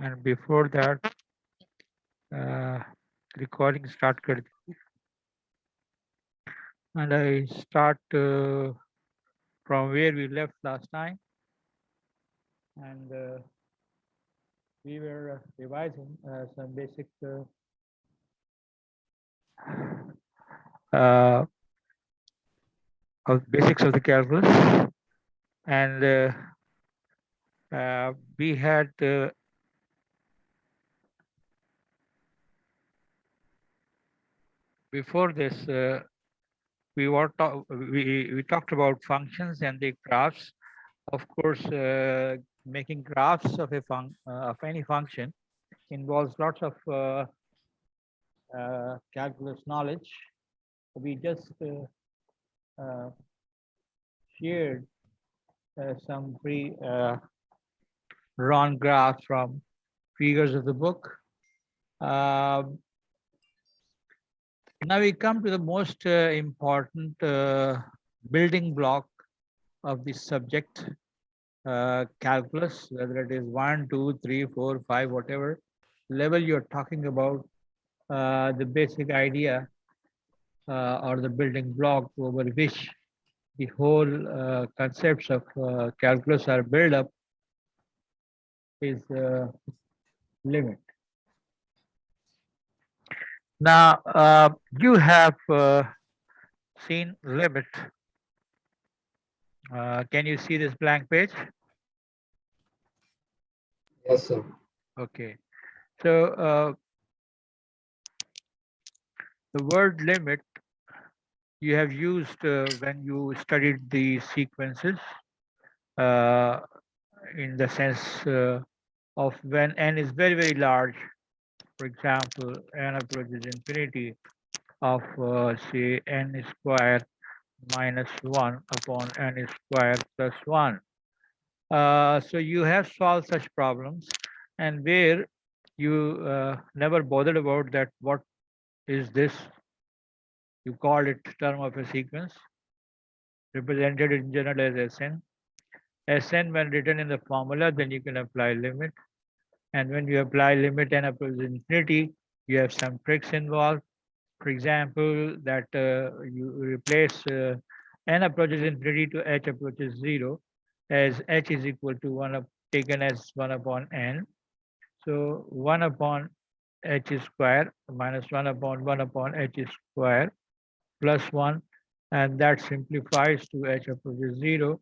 and before that recording start कर दी and I start from where we left last time, and we were revising some basic uh, of basics of the calculus, and we had before this we talked about functions and the graphs. Of course, making graphs of of any function involves lots of calculus knowledge. We just uh, shared some pre-run graphs from figures of the book. Um, Now we come to the most important building block of this subject, calculus, whether it is 1, 2, 3, 4, 5, whatever level you're talking about, the basic idea or the building block over which the whole concepts of calculus are built up is limit. Now, you have seen limit. Can you see this blank page? Yes, sir. Okay. So the word limit you have used when you studied the sequences uh, in the sense of when n is very, very large. For example, n approaches infinity of say n square minus 1 upon n square plus 1. So you have solved such problems, and where you never bothered about that what is this, you call it term of a sequence, represented in general as Sn. Sn when written in the formula, then you can apply limit. And when you apply limit n approaches infinity, you have some tricks involved. For example, that you replace n approaches infinity to h approaches 0 as h is equal to 1 taken as 1 upon n. So 1 upon h square minus 1 upon h square plus 1, and that simplifies to h approaches 0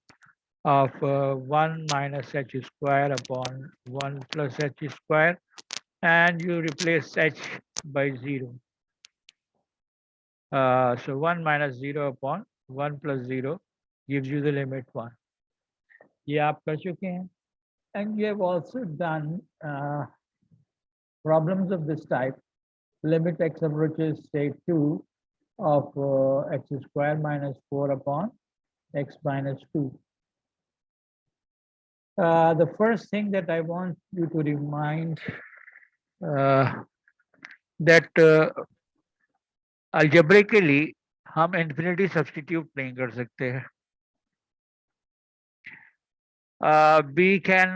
of 1 minus h square upon 1 plus h square, and you replace h by 0. So 1 minus 0 upon 1 plus 0 gives you the limit 1. ये आप कर चुके हैं. And you have also done problems of this type. Limit x approaches say 2 of x square minus 4 upon x minus 2. The first thing that I want you to remind that algebraically हम infinity substitute नहीं कर सकते हैं. We can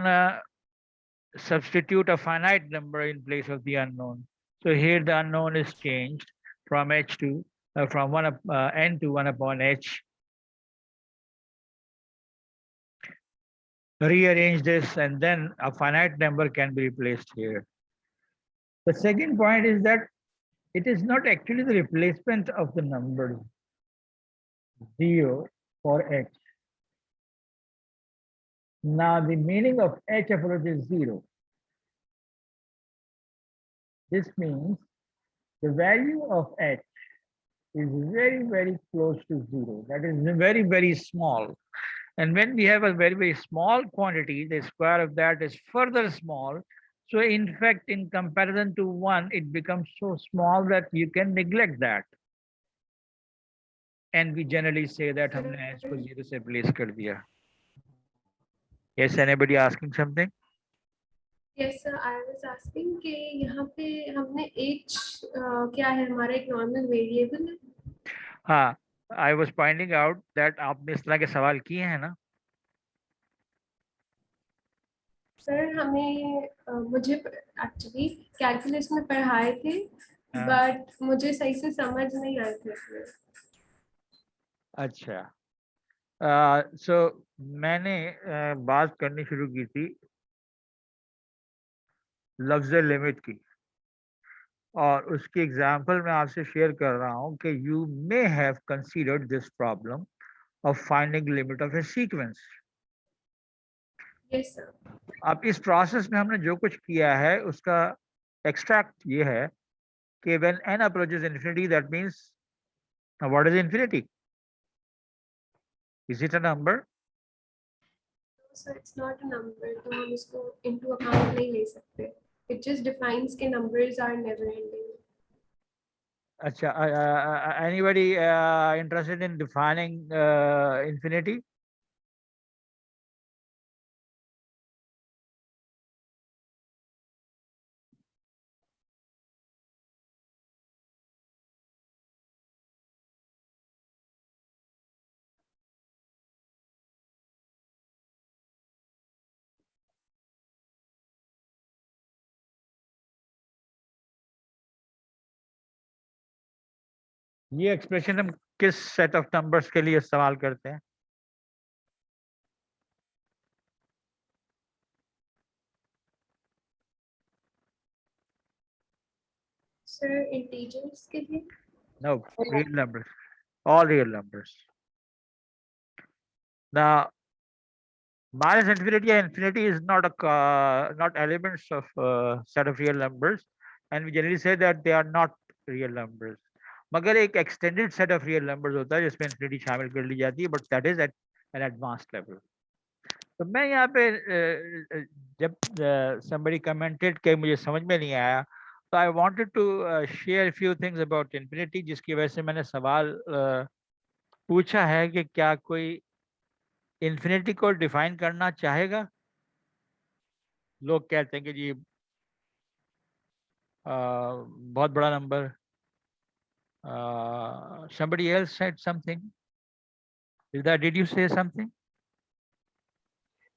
substitute a finite number in place of the unknown. So here the unknown is changed from h to from n to 1 upon h. Rearrange this, and then a finite number can be replaced here. The second point is that it is not actually the replacement of the number 0 for h. Now the meaning of h approaches 0. This means the value of h is very, very close to 0. That is very, very small. And when we have a very, very small quantity, the square of that is further small. So in fact, in comparison to 1, it becomes so small that you can neglect that. And we generally say that हमने h को 0 से replace कर दिया. Yes, anybody asking something? Yes, sir. I was asking कि यहाँ पे हमने h क्या है, हमारा एक normal variable है. हाँ, I was pointing out that आपने इस तरह के सवाल किए हैं ना. सर हमें मुझे एक्चुअली कैलकुलस में पढ़ाए थे, हाँ, बट मुझे सही से समझ नहीं आए थे इसमें। अच्छा। सो मैंने बात करनी शुरू की थी लफ्ज लिमिट की, और उसकी एग्जांपल मैं आपसे शेयर कर रहा हूं कि you may have considered this problem of finding limit of A sequence. Yes sir. अब इस प्रोसेस में हमने जो कुछ किया है उसका एक्सट्रैक्ट ये है कि when n approaches infinity, that means what is infinity? Is it a number? Sir it's not a number, तो हम इसको इनटू अकाउंट नहीं ले सकते। इट जस्ट डिफाइंस के नंबर्स आर नेवर एंडिंग। अच्छा, anybody interested in defining infinity? ये expression हम किस सेट ऑफ नंबर्स के लिए इस्तेमाल करते हैं? सर इंटीजर्स के लिए। No, real numbers, all real numbers. Now, minus infinity and infinity is not not elements of set of real numbers, and we generally say that they are not real numbers. मगर एक extended set of real numbers होता है जिसमें infinity शामिल कर ली जाती है, but that is at an advanced level. तो मैं यहाँ पे जब somebody commented कि मुझे समझ में नहीं आया, तो I wanted to share a few things about infinity, जिसकी वजह से मैंने सवाल पूछा है कि क्या कोई इन्फिनिटी को डिफाइन करना चाहेगा? लोग कहते हैं कि जी बहुत बड़ा number. somebody else said something. Did you say something?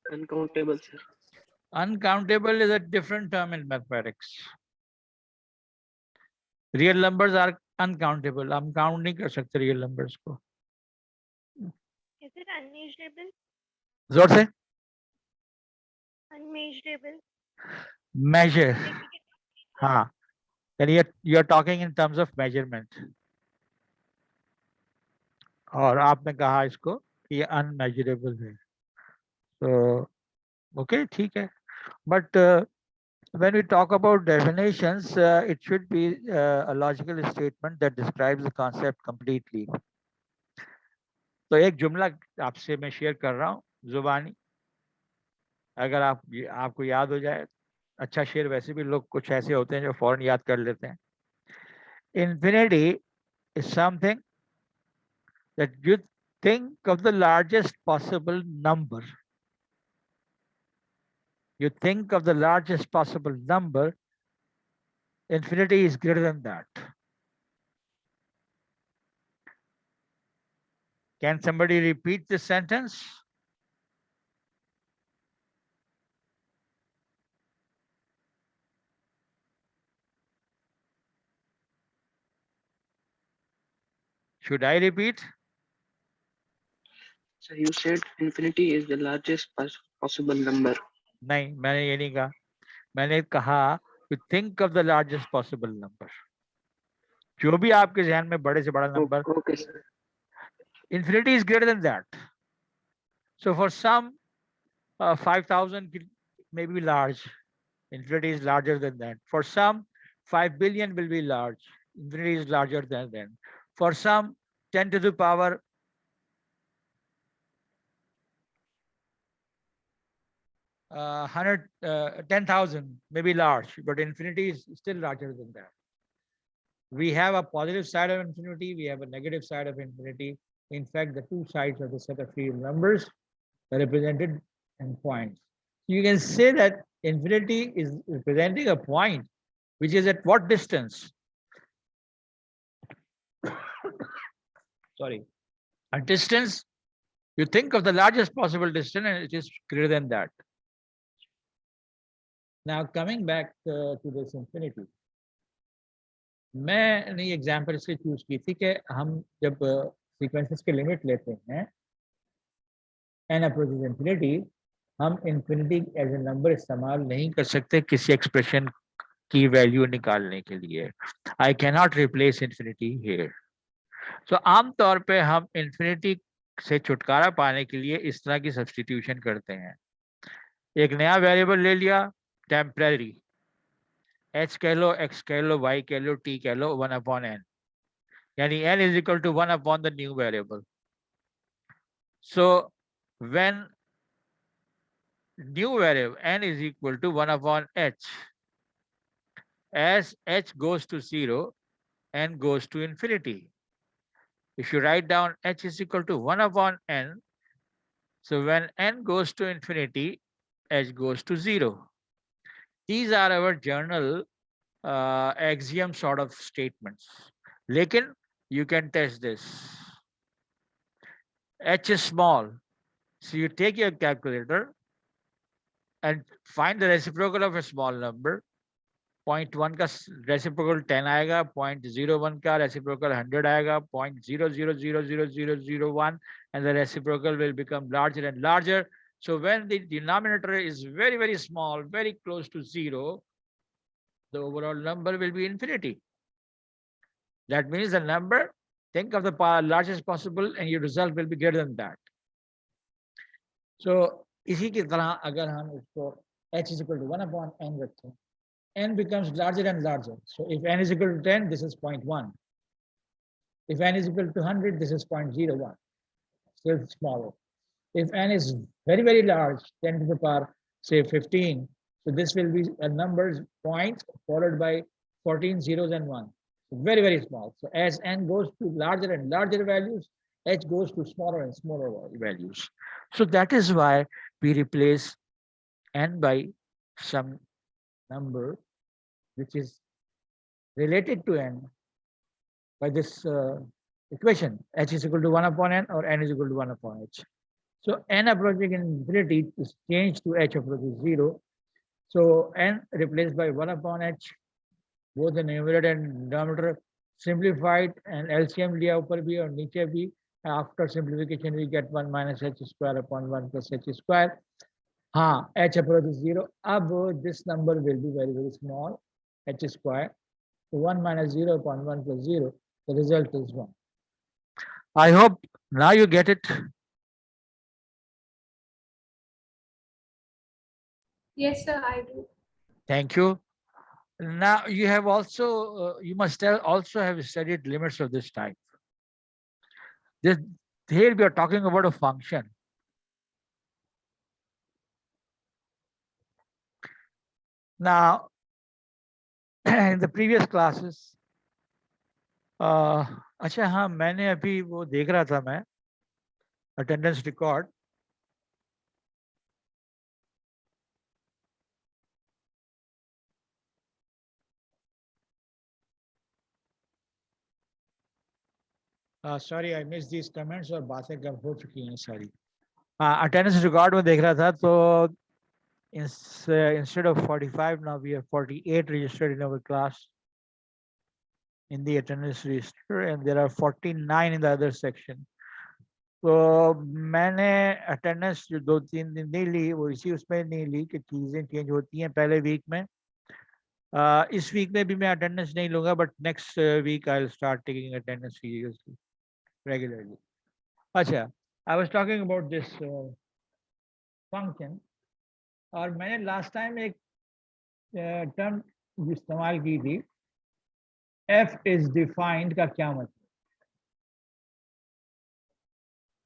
Uncountable, sir. Uncountable is a different term in mathematics. Real numbers are uncountable. हम काउंट नहीं कर सकते रियल नंबर्स को। Is it unmeasurable? जोर से। Unmeasurable. Measure. Like we can हाँ, यानी you're talking in terms of measurement, और आपने कहा इसको कि ये अनमेजरेबल है। तो ओके, ठीक है, but when we talk about definitions, it should be a logical statement that describes the concept completely. तो एक जुमला आपसे मैं शेयर कर रहा हूँ जुबानी, अगर आपको याद हो जाए। अच्छा शेर, वैसे भी लोग कुछ ऐसे होते हैं जो फौरन याद कर लेते हैं। Infinity is something that you think of the largest possible number. You think of the largest possible number. Infinity is greater than that. Can somebody repeat this sentence? Should I repeat? So you said infinity is the largest possible number. नहीं, मैंने ये नहीं कहा। मैंने कहा you think of the largest possible number. जो भी आपके ज़हन में बड़े से बड़ा number, Okay, sir. infinity is greater than that. So for some 5,000 may be large. Infinity is larger than that. For some 5 billion will be large. Infinity is larger than that. For some 10 to the power 10,000 may be large, but infinity is still larger than that. We have a positive side of infinity, we have a negative side of infinity. In fact, the two sides of the set of real numbers are represented in points. You can say that infinity is representing a point which is at what distance? Sorry, a distance. You think of the largest possible distance and it is greater than that. Now coming back to this infinity, मैंने example इसलिए choose की थी कि हम जब sequences के limit लेते हैं n approaches infinity, हम infinity एज ए नंबर इस्तेमाल नहीं कर सकते किसी एक्सप्रेशन की वैल्यू निकालने के लिए. I can not replace infinity here. So आमतौर पे हम इन्फिनिटी से छुटकारा पाने के लिए इस तरह की सब्स्टिट्यूशन करते हैं. एक नया वेरिएबल ले लिया, टेम्पररी, h कह लो, x कह लो, y कह लो, t कह लो, 1/n, यानी n is equal to 1 upon the new variable. So when new variable n is equal to 1 upon h, as h goes to 0, n goes to infinity. If you write down h is equal to 1 upon n, so when n goes to infinity, h goes to 0. These are our general axiom sort of statements. Lekin you can test this. H is small, so you take your calculator and find the reciprocal of a small number. 0.1 का reciprocal 10 आएगा, 0.01 का reciprocal 100 आएगा, 0.00000001, and the reciprocal will become larger and larger. So when the denominator is very, very small, very close to 0, the overall number will be infinity. That means the number, think of the largest possible, and your result will be greater than that. So इसी की तरह अगर हम इसको h is equal to 1 upon n रखें, n becomes larger and larger. So if n is equal to 10, this is 0.1. If n is equal to 100, this is 0.01. Still smaller. If n is very, very large, 10 to the power, say 15, so this will be a number point followed by 14 zeros and 1. So very, very small. So as n goes to larger and larger values, h goes to smaller and smaller values. So that is why we replace n by some number which is related to n by this equation, h is equal to 1 upon n or n is equal to 1 upon h. So n approaching infinity is changed to h approaches 0. So n replaced by 1 upon h, both the numerator and denominator simplified, and LCM liya upar bhi aur niche bhi. After simplification we get 1 minus h square upon 1 plus h square. हाँ, h approaches 0. अब this number will be very, very small, h square. So 1 minus 0 upon 1 plus 0, the result is 1. I hope now you get it. Yes, sir, I do. Thank you. Now you have also, you must also have studied limits of this type. This, here we are talking about a function. Now, in the previous classes, अच्छा हाँ, मैंने अभी वो देख रहा था मैं attendance record. Sorry, I missed these comments और बातें कब हो चुकी हैं सारी. Attendance record में देख रहा था तो instead of 45 now we have 48 registered in our class in the attendance register, and there are 49 in the other section. तो मैंने अटेंडेंस जो 2-3 दिन नहीं ली, वो इसी उसमें नहीं ली कि चीज़ें चेंज होती हैं पहले वीक में. इस वीक में भी मैं अटेंडेंस नहीं लूँगा, but next week I will start taking attendance seriously regularly. अच्छा, I was talking about this function, और मैंने लास्ट टाइम एक टर्म इस्तेमाल की थी, f is defined का क्या मतलब.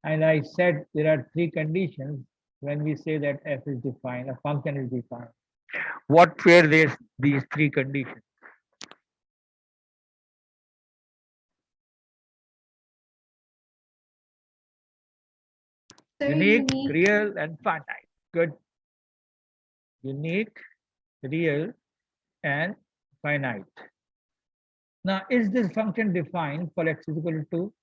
And I said there are 3 conditions when we say that f is defined, a function is defined. What were these 3 conditions? Sir, Unique, real, and finite. Good. Unique, real, and finite. Now, is this function defined for x is equal to 2?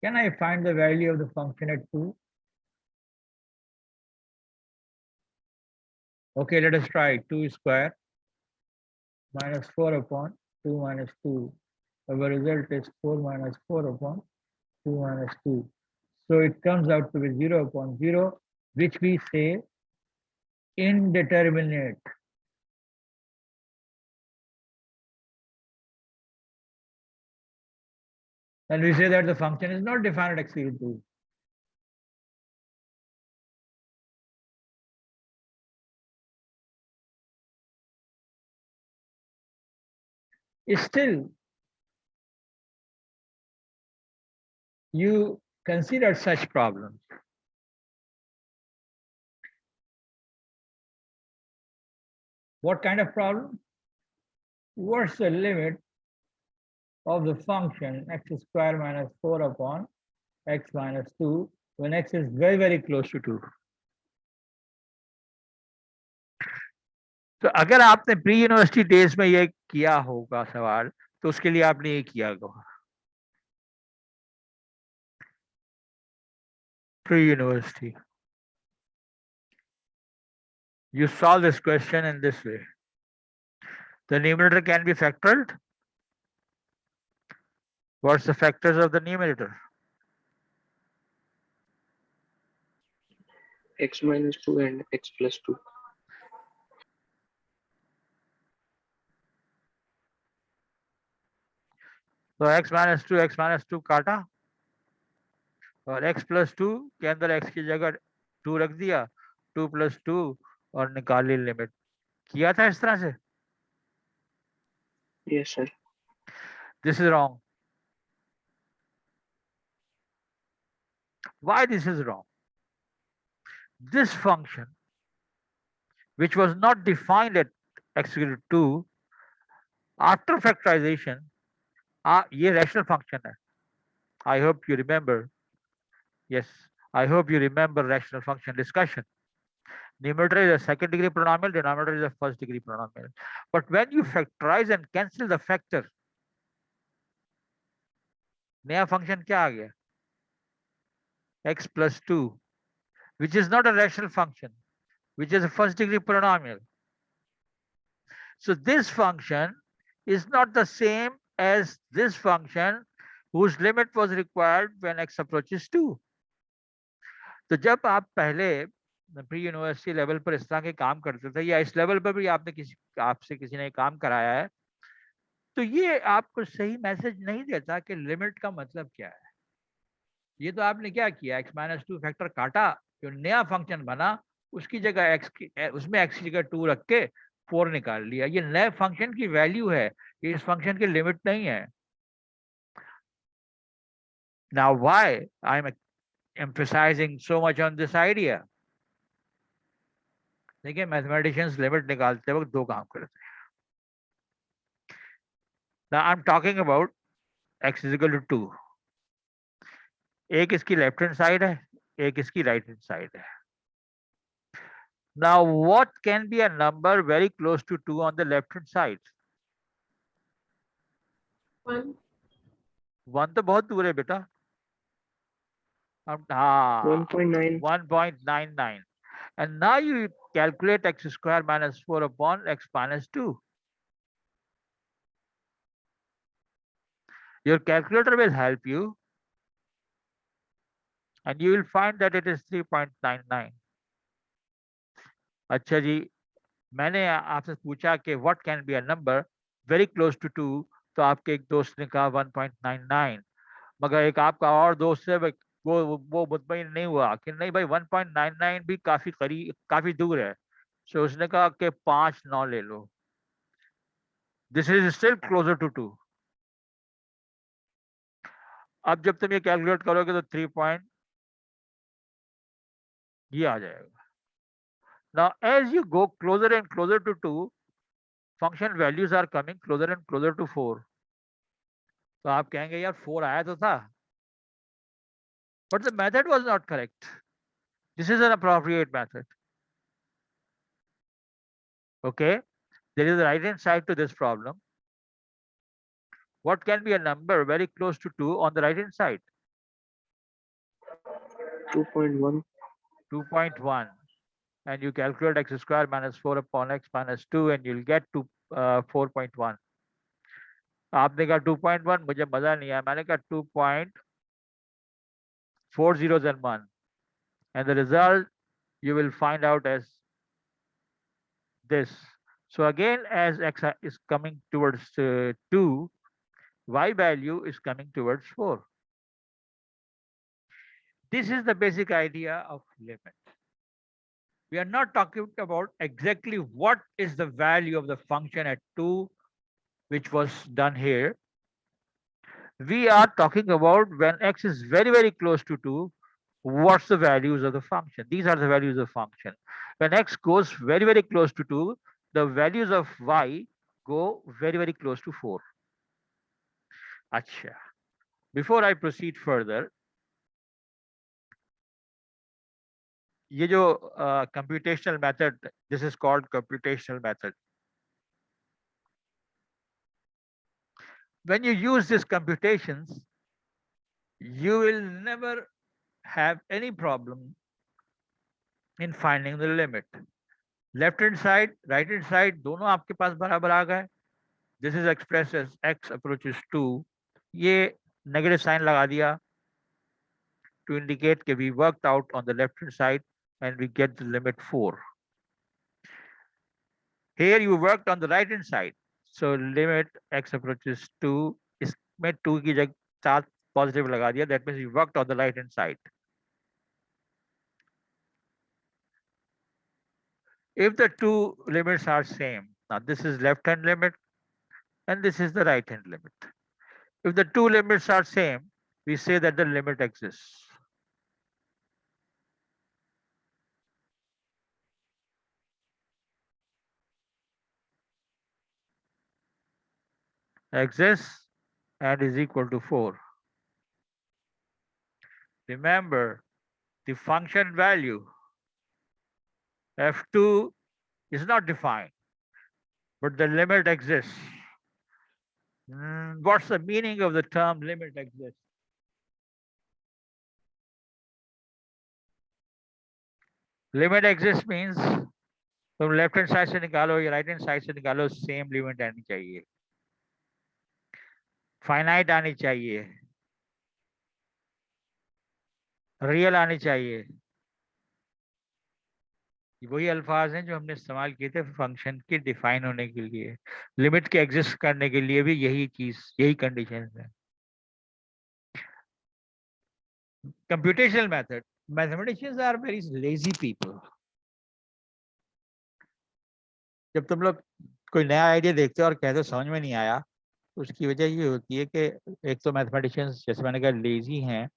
Can I find the value of the function at 2? Okay, let us try 2 square minus 4 upon 2 minus 2. Our result is 4 minus 4 upon 2 minus 2. So it comes out to be 0 upon 0, which we say indeterminate. And we say that the function is not defined at x equal to 2. Still, you consider such problems. What kind of problem? What's the limit of the function x square minus 4 upon x minus 2 when x is very, very close to 2? तो अगर आपने pre university days में ये किया होगा सवाल, तो उसके लिए आपने ये किया होगा pre university. You solve this question in this way. The numerator can be factored. What's the factors of the numerator? X minus 2 and x plus 2. तो x minus 2 काटा और x plus 2 के अंदर x की जगह 2 रख दिया, 2 plus 2 और निकाली लिमिट. किया था इस तरह से? Yes, sir. This is wrong. Why this is wrong? This function, which was not defined at x equal to 2, after factorization, ये rational function है. I hope you remember. Yes, I hope you remember rational function discussion. Numerator is a second degree polynomial, denominator is a first degree polynomial. But when you factorize and cancel the factor, नया function क्या आ गया? X plus 2, which is not a rational function, which is a first degree polynomial. So this function is not the same as this function whose limit was required when x approaches 2. तो जब आप पहले pre university level पर इस तरह के काम करते थे या इस लेवल पर भी आपसे किसी ने काम कराया है, तो ये आपको सही मैसेज नहीं देता कि लिमिट का मतलब क्या है. ये तो आपने क्या किया, x माइनस 2 फैक्टर काटा, जो नया फंक्शन बना उसकी जगह उसमें x की जगह 2 रख के 4 निकाल लिया. ये नए फंक्शन की वैल्यू है, ये इस फंक्शन की लिमिट नहीं है. Now why I'm emphasizing so much on this idea? देखिए मैथमेटिशियंस लिमिट निकालते वक्त दो काम करते हैं. Now I'm talking about x is equal to 2. एक इसकी लेफ्ट हैंड साइड है, एक इसकी राइट हैंड साइड है. Now what can be a number very close to 2 on the left hand side? 1. 1 तो बहुत दूर है बेटा. 1.9. 1.99. And now you calculate x square minus 4 upon x minus 2. Your calculator will help you and you will find that it is 3.99. अच्छा जी, मैंने आपसे पूछा कि what can be a number very close to 2, तो आपके एक दोस्त ने कहा 1.99, मगर एक आपका और दोस्त है वो मुतमईन नहीं हुआ कि नहीं भाई 1.99 भी काफी दूर है. So उसने कहा कि 5.9 ले लो. This is still closer to 2. अब जब तुम ये कैलकुलेट करोगे तो 3 पॉइंट ये आ जाएगा. Now as you go closer and closer to 2, function values are coming closer and closer to 4. तो आप कहेंगे यार 4 आया तो था, but the method was not correct. This is an appropriate method. Okay, there is a right hand side to this problem. What can be a number very close to 2 on the right hand side? 2.1. 2.1. and you calculate x square minus 4 upon x minus 2 and you'll get to 4.1. आपने कहा 2.1, मुझे मजा नहीं आया, मैंने कहा 2.4001 and the result you will find out as this. So again, as x is coming towards 2, y value is coming towards 4. This is the basic idea of limit. We are not talking about exactly what is the value of the function at 2, which was done here. We are talking about when x is very, very close to 2, what's the values of the function? These are the values of function. When x goes very, very close to 2, the values of y go very, very close to 4. Acha. Before I proceed further, ये जो computational method, this is called computational method. When you use these computations, you will never have any problem in finding the limit. Left hand side, right hand side, दोनों आपके पास बराबर आ गए. This is expressed as x approaches 2. ये negative sign लगा दिया to indicate that we worked out on the left hand side and we get the limit 4. Here you worked on the right hand side. So limit x approaches 2, इसमें 2 की जगह 4 positive लगा दिया. That means you worked on the right hand side. If the two limits are same, now this is left hand limit and this is the right hand limit. If the two limits are same, we say that the limit exists. Exists and is equal to 4. Remember, the function value f2 is not defined, but the limit exists. What's the meaning of the term limit exists? Limit exists means तुम left hand side से निकालो या right hand side से निकालो, same limit आनी चाहिए, finite आनी चाहिए, रियल आनी चाहिए. वही अल्फाज हैं जो हमने इस्तेमाल किए थे फंक्शन के डिफाइन होने के लिए. लिमिट के एग्जिस्ट करने के लिए भी यही चीज, यही कंडीशन है. Computational method, mathematicians are very lazy people. जब तुम लोग कोई नया आइडिया देखते हो और कहते हो समझ में नहीं आया, तो उसकी वजह ये होती है कि एक तो मैथमेटिशियंस, जैसे मैंने कहा, लेजी हैं.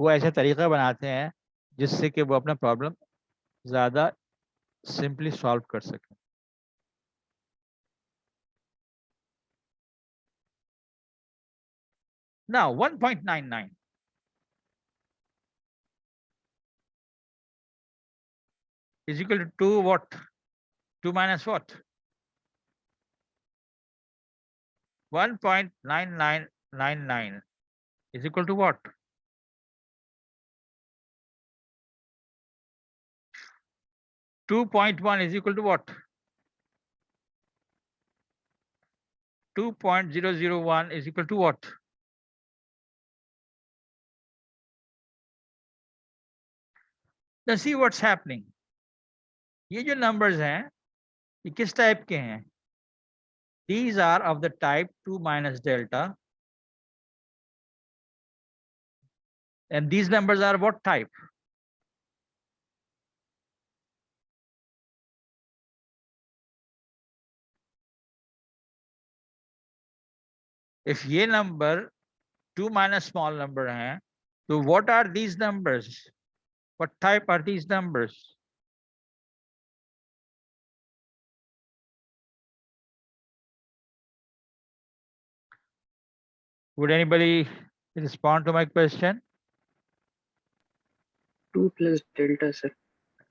वो ऐसे तरीका बनाते हैं जिससे कि वो अपना प्रॉब्लम ज़्यादा सिंपली सॉल्व कर सकें. Now 1.99 is equal to 2 what? 2 minus what? 1.9999 is equal to what? 2.1 is equal to what? 2.001 is equal to what? Now see what's happening. ये जो numbers हैं, ये किस टाइप के हैं? These are of the type 2 minus delta. And these numbers are what type? If ये number 2 minus small number हैं, so what are these numbers? What type are these numbers? Would anybody respond to my question? 2 plus delta, sir.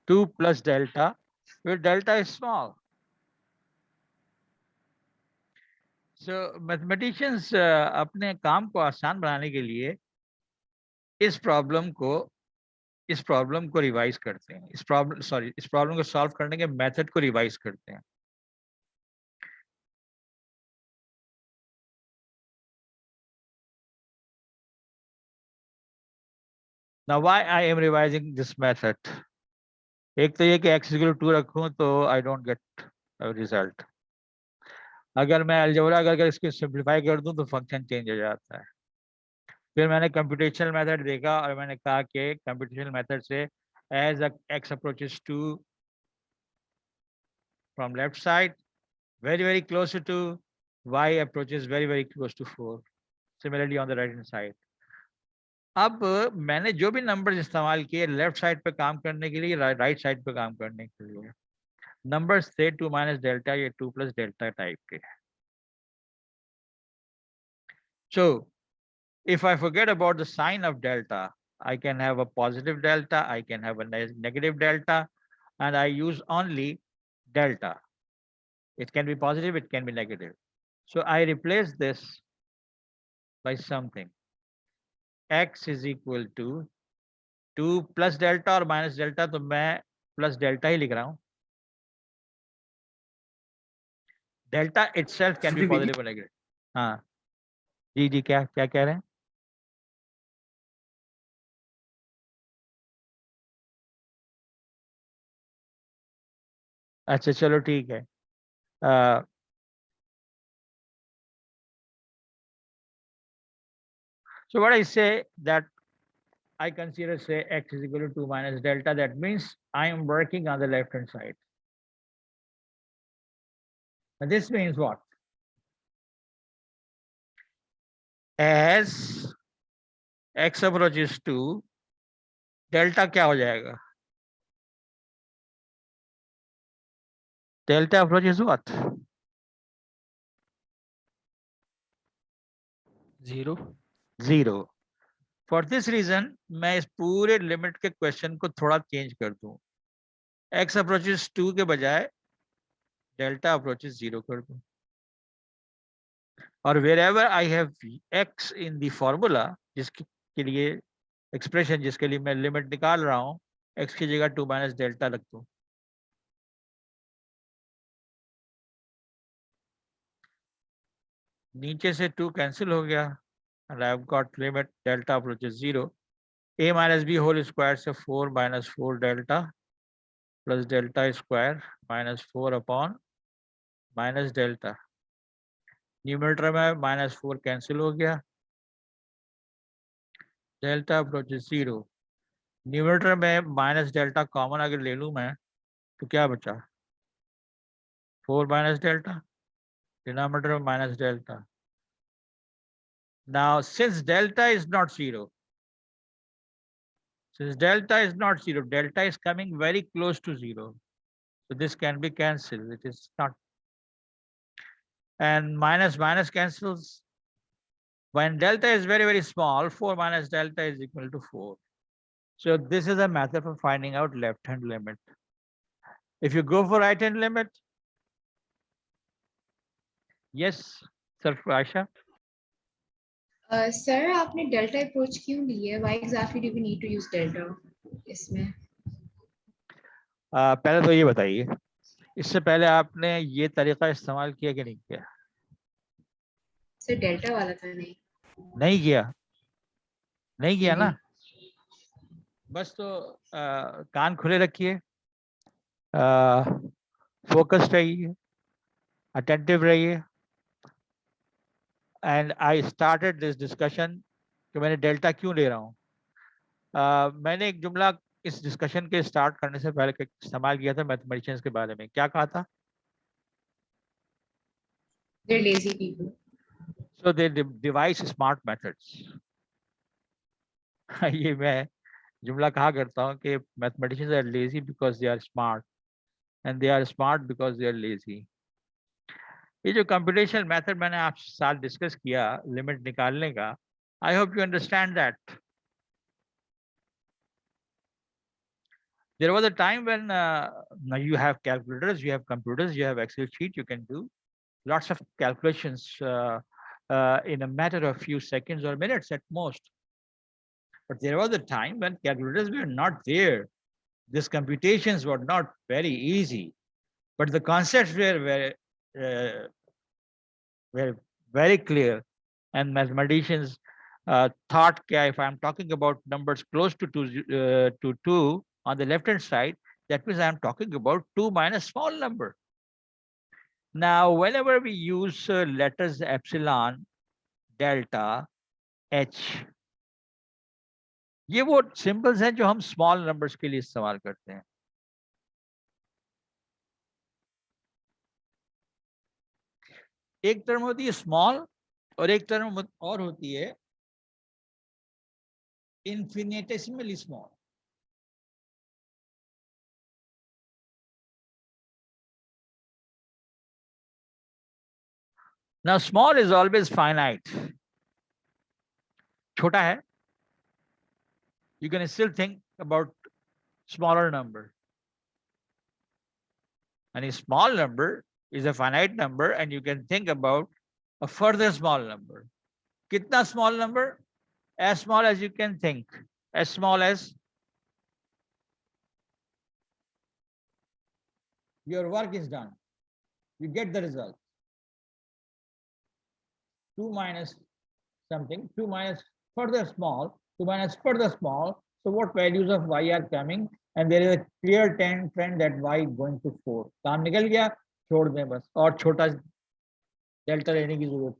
2 plus delta, where delta is small. So mathematicians अपने काम को आसान बनाने के लिए इस problem को इस प्रॉब्लम को रिवाइज करते हैं, इस प्रॉब्लम को सॉल्व करने के मेथड को रिवाइज करते हैं। Now why I am revising this method? एक तो ये कि x equal to 2 रखूं तो I don't get a result. अगर मैं अलजेब्रा अगर इसको सिंप्लीफाई कर दूं तो फंक्शन चेंज हो जाता है। फिर मैंने कंप्यूटेशनल मेथड देखा और मैंने कहा कि कंप्यूटेशनल मेथड से as x approaches to from left side very close to 2, y approaches very close to 4, similarly on the right hand side. अब मैंने जो भी नंबर्स इस्तेमाल किए लेफ्ट साइड पे काम करने के लिए, राइट साइड पे काम करने के लिए, नंबर्स थे 2 माइनस डेल्टा या 2 प्लस डेल्टा टाइप के। So if I forget about the sign of delta, I can have a positive delta, I can have a negative delta, and I use only delta. It can be positive, it can be negative. So I replace this by something. X is equal to 2 plus delta और minus delta, तो मैं plus delta ही लिख रहा हूँ। Delta itself can be positive or negative. हाँ जी क्या क्या कह रहे हैं? अच्छा चलो ठीक है। So what I say that I consider say x is equal to 2 minus delta, that means I am working on the left hand side. And this means what? As x approaches to delta क्या हो जाएगा? Delta approaches what? 0. 0. For this reason मैं इस पूरे limit के question को थोड़ा change कर दूं, x approaches 2 के बजाय delta approaches 0 कर दूं, और wherever I have x in the formula, जिसके लिए एक्सप्रेशन जिसके लिए मैं लिमिट निकाल रहा हूं, x की जगह 2 माइनस डेल्टा रख दूं। नीचे से 2 कैंसिल हो गया and I have got limit delta approaches 0, a minus b whole square से 4 minus 4 delta plus delta square minus 4 upon minus delta। Numerator में minus 4 कैंसिल हो गया, delta approaches 0। न्यूमरेटर में माइनस डेल्टा कॉमन अगर ले लूं मैं तो क्या बचा? 4 माइनस डेल्टा, डिनोमिनेटर में minus delta. Now since delta is not 0, delta is coming very close to 0, so this can be cancelled, it is not, and minus minus cancels. When delta is very small, 4 minus delta is equal to 4. So this is a method for finding out left hand limit. If you go for right hand limit, yes sir Aisha. Sir आपने delta approach क्यों ली है? Why exactly do we need to use delta इसमें? पहले तो ये बताइए, इससे पहले आपने ये तरीका इस्तेमाल किया कि नहीं किया? सर डेल्टा वाला था नहीं किया ना? बस तो कान खुले रखिए, फोकस्ड रहिए, अटेंटिव रहिए। And I started this discussion कि मैंने डेल्टा क्यों ले रहा हूँ। मैंने एक जुमला इस डिस्कशन के स्टार्ट करने से पहले इस्तेमाल किया था मैथमेटिशियंस के बारे में। क्या कहा था? They're lazy people. So they devise smart methods. ये मैं जुमला कहा करता हूँ कि mathematicians are lazy because they are smart and they are smart because they are lazy. ये जो कंप्यूटेशनल मेथड मैंने आपके साथ डिस्कस किया लिमिट निकालने का, I hope you understand that. There was a time when now you have calculators, you have computers, you have Excel sheet, you can do lots of calculations in a matter of few seconds or minutes at most. But there was a time when calculators were not there. These computations were not very easy, but the concepts were very clear, and mathematicians thought that if I'm talking about numbers close to two on the left hand side, that means I'm talking about 2 minus small number. Now, whenever we use letters epsilon, delta, h, ये वो symbols हैं जो हम small numbers के लिए इस्तेमाल करते हैं. एक टर्म होती है स्मॉल और एक टर्म और होती है infinitesimally small. Now small is always finite. छोटा है. You can still think about smaller number. And a small number is a finite number, and you can think about a further small number. Kitna small number? As small as you can think. As small as your work is done. You get the result. 2 minus something, 2 minus further small, 2 minus further small. So what values of y are coming? And there is a clear trend that y is going to 4. काम निकल गया, छोड़ दें बस, और छोटा delta लेने की जरूरत.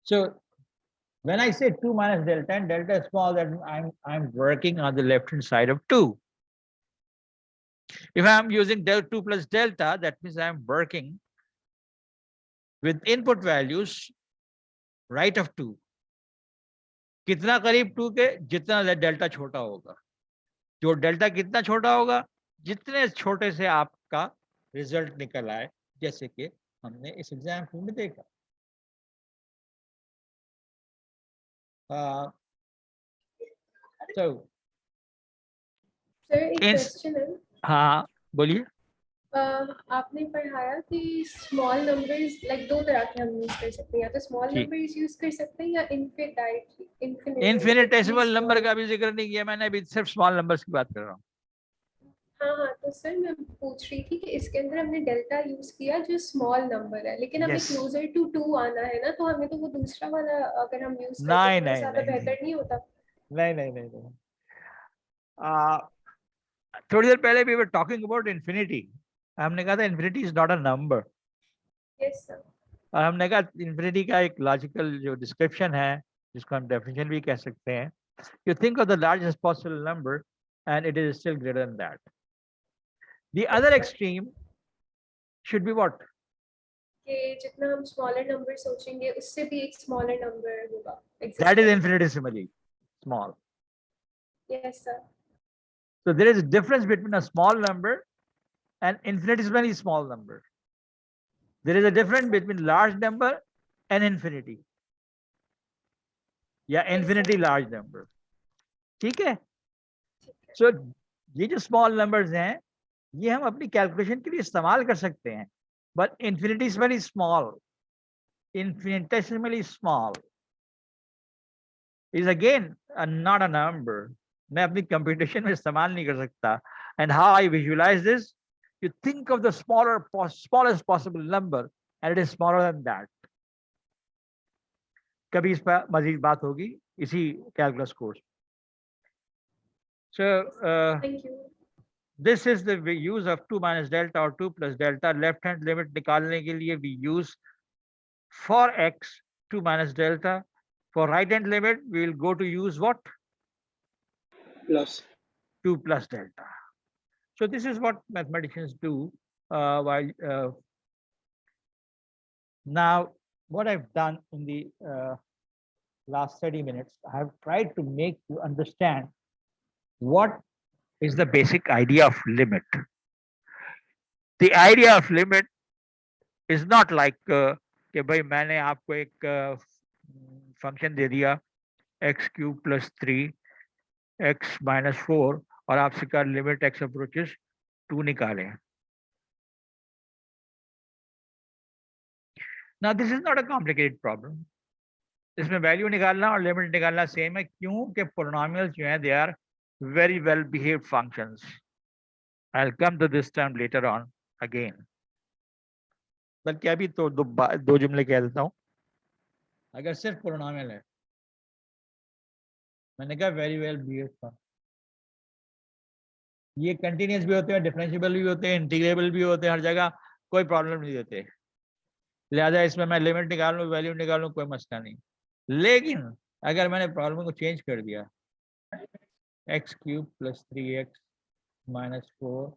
So when I say 2 minus delta and delta is small, that I'm working on the left hand side of 2. If I'm using del 2 plus delta, that means I'm working with input values right of 2. कितना करीब 2 के, जितना delta छोटा होगा. जो delta कितना छोटा होगा, जितने छोटे से आपका रिजल्ट निकल आए, जैसे कि हमने इस एग्जाम्पल में देखा. So सर एक इन- क्वेश्चन है. हाँ बोलिए. आपने पढ़ाया कि स्मॉल नंबर्स लाइक दो तरह के हम यूज कर सकते हैं, या तो स्मॉल जी. नंबर्स यूज कर सकते हैं या इन्फिनिटेसिमल नंबर का भी जिक्र नहीं किया मैंने, अभी सिर्फ स्मॉल नंबर्स की बात कर रहा हूँ. हाँ हाँ, तो सर मैं पूछ रही थी कि इसके अंदर हमने डेल्टा यूज किया जो स्मॉल नंबर है, लेकिन हमें Yes. क्लोजर टू 2 आना है ना, तो हमें तो वो दूसरा वाला अगर हम यूज करते नहीं, तो वो नहीं, ज्यादा नहीं, बेहतर नहीं होता. नहीं. थोड़ी देर पहले we were talking about infinity. हमने कहा था infinity is not a number. Yes sir. और हमने कहा infinity का एक लॉजिकल जो डिस्क्रिप्शन है, जिसको हम डेफिनेशन भी कह सकते हैं, you think of the largest possible number and it is still greater than that. The other extreme should be what? कि जितना हम स्मॉलर नंबर सोचेंगे उससे भी एक स्मॉलर नंबर होगा. That is infinitesimally small. Yes sir. So there is a difference between a small number and infinitesimally small number. There is a difference between large number and infinity. या infinity large number. ठीक है. So ये जो small numbers हैं, ये हम अपनी calculation के लिए इस्तेमाल कर सकते हैं. But infinitesimally small, infinitesimally small is again not a number. मैं अपनी computation में इस्तेमाल नहीं कर सकता. And how I visualize this? You think of the smallest possible number, and it is smaller than that. कभी इस पर मजीद बात होगी इसी calculus course. So thank you. this is the use of 2 minus delta or 2 plus delta. Left hand limit निकालने के लिए we use for x 2 minus delta. For right hand limit we will go to use what? Plus. 2 plus delta. So this is what mathematicians do while now what I've done in the last 30 minutes, I have tried to make you understand what is the basic idea of limit. The idea of limit is not like कि भाई मैंने आपको एक function दे दिया x cube plus 3 x minus 4 और आपसे कहा limit x approaches 2 निकालें. Now this is not a complicated problem. इसमें वैल्यू निकालना और लिमिट निकालना सेम है, क्यों कि पोलिनोमियल्स जो हैं they are very well behaved functions. I will come to this term later on again. बल्कि अभी तो दो जुमले कह देता हूँ। अगर सिर्फ पोलिनोमियल है, मैंने कहा वेरी वेल बिहेव्ड फंक्शन, ये कंटिन्यूस भी होते हैं, डिफरेंशिएबल भी होते हैं, इंटीग्रेबल भी होते हैं, हर जगह कोई प्रॉब्लम नहीं देते। लिहाजा इसमें मैं लिमिट निकालूं वैल्यू निकालूं कोई मसला नहीं। लेकिन अगर मैंने प्रॉब्लम को चेंज कर दिया, x cube plus 3x minus 4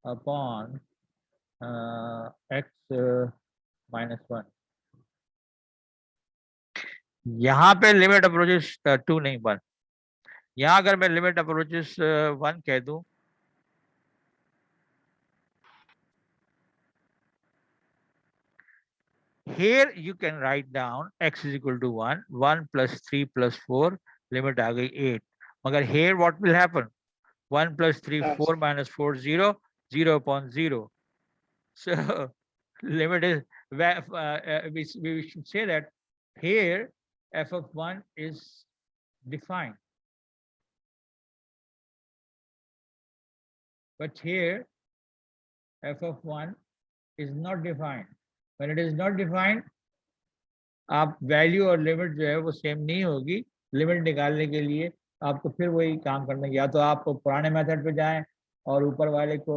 upon x minus 1, यहाँ पे लिमिट अप्रोचेस 2 नहीं 1। यहाँ अगर मैं लिमिट अप्रोचेस 1 कह दूं, here you can write down x is equal to 1, 1 plus 3 plus 4, limit आ गई 8। मगर here what will happen? 1 plus 3 Yes. 4 minus 4 0, 0 upon 0. So limit is we should say that here f of 1 is defined, but here f of 1 is not defined. When it is not defined, आप value और limit जो है वो same नहीं होगी। Limit निकालने के लिए आपको फिर वही काम करना है, या तो आप पुराने मेथड पे जाएं और ऊपर वाले को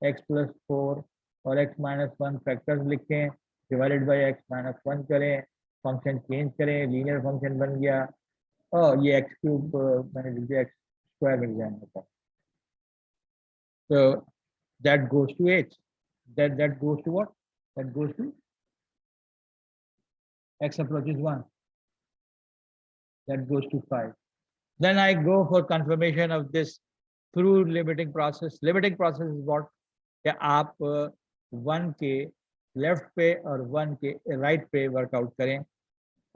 x प्लस 4 और x माइनस 1 फैक्टर्स लिखें, डिवाइडेड बाई x माइनस 1 करें, फंक्शन चेंज करें, लीनियर फंक्शन बन गया, और ये x क्यूब मैंने लिख दिया, x स्क्वायर मिल जाएगा। तो that goes to h, that goes to what? That goes to x approaches 1, that goes to 5. Then I go for confirmation of this through limiting process. Limiting process is what? कि आप 1 के left पे और 1 के right पे workout करें,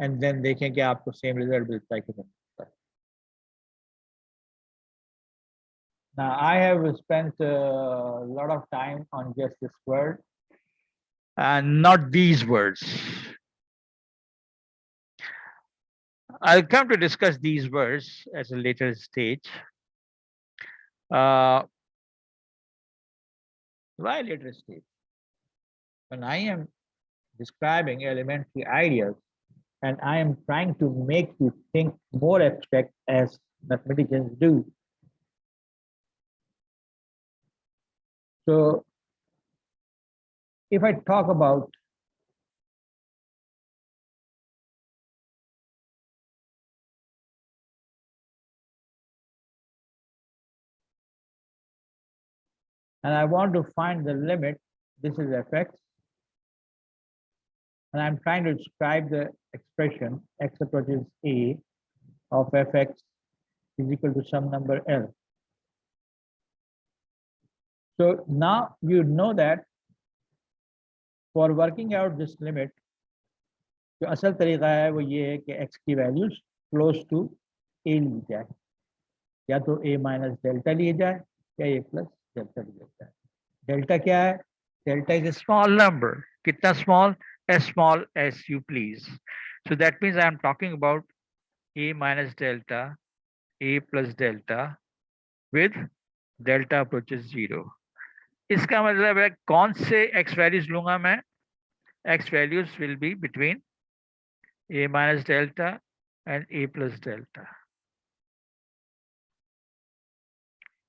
and then देखें कि आपको सेम रिजल्ट मिलता है कि नहीं मिलता है। Now I have spent a lot of time on just this word and not these words. I'll come to discuss these words at a later stage. Why later stage? When I am describing elementary ideas and I am trying to make you think more abstract as mathematicians do. So if I talk about and I want to find the limit, this is fx, and I'm trying to describe the expression x approaches a of fx is equal to some number L. So now you know that for working out this limit, जो असल तरीका है वो ये है कि x की values close to a ली जाए, या तो a माइनस डेल्टा लिए जाए या a प्लस डेल्टा लिया जाए। डेल्टा क्या है? Delta is a small number. कितना small as you please. So that means I am talking about a minus delta, a plus delta with delta approaches 0. इसका मतलब है कौन से x values लूंगा मैं? X values will be between a minus delta and a plus delta.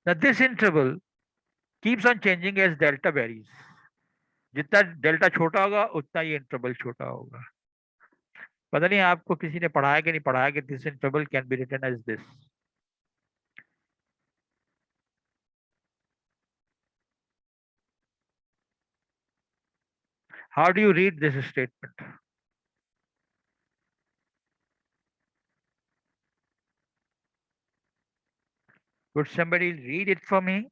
Now this interval keeps on changing as delta varies. जितना delta छोटा होगा उतना ये इंटरवल छोटा होगा। पता नहीं आपको किसी ने पढ़ाया कि नहीं पढ़ाया कि this interval can be written as this. How do you read this statement? Would somebody read it for me?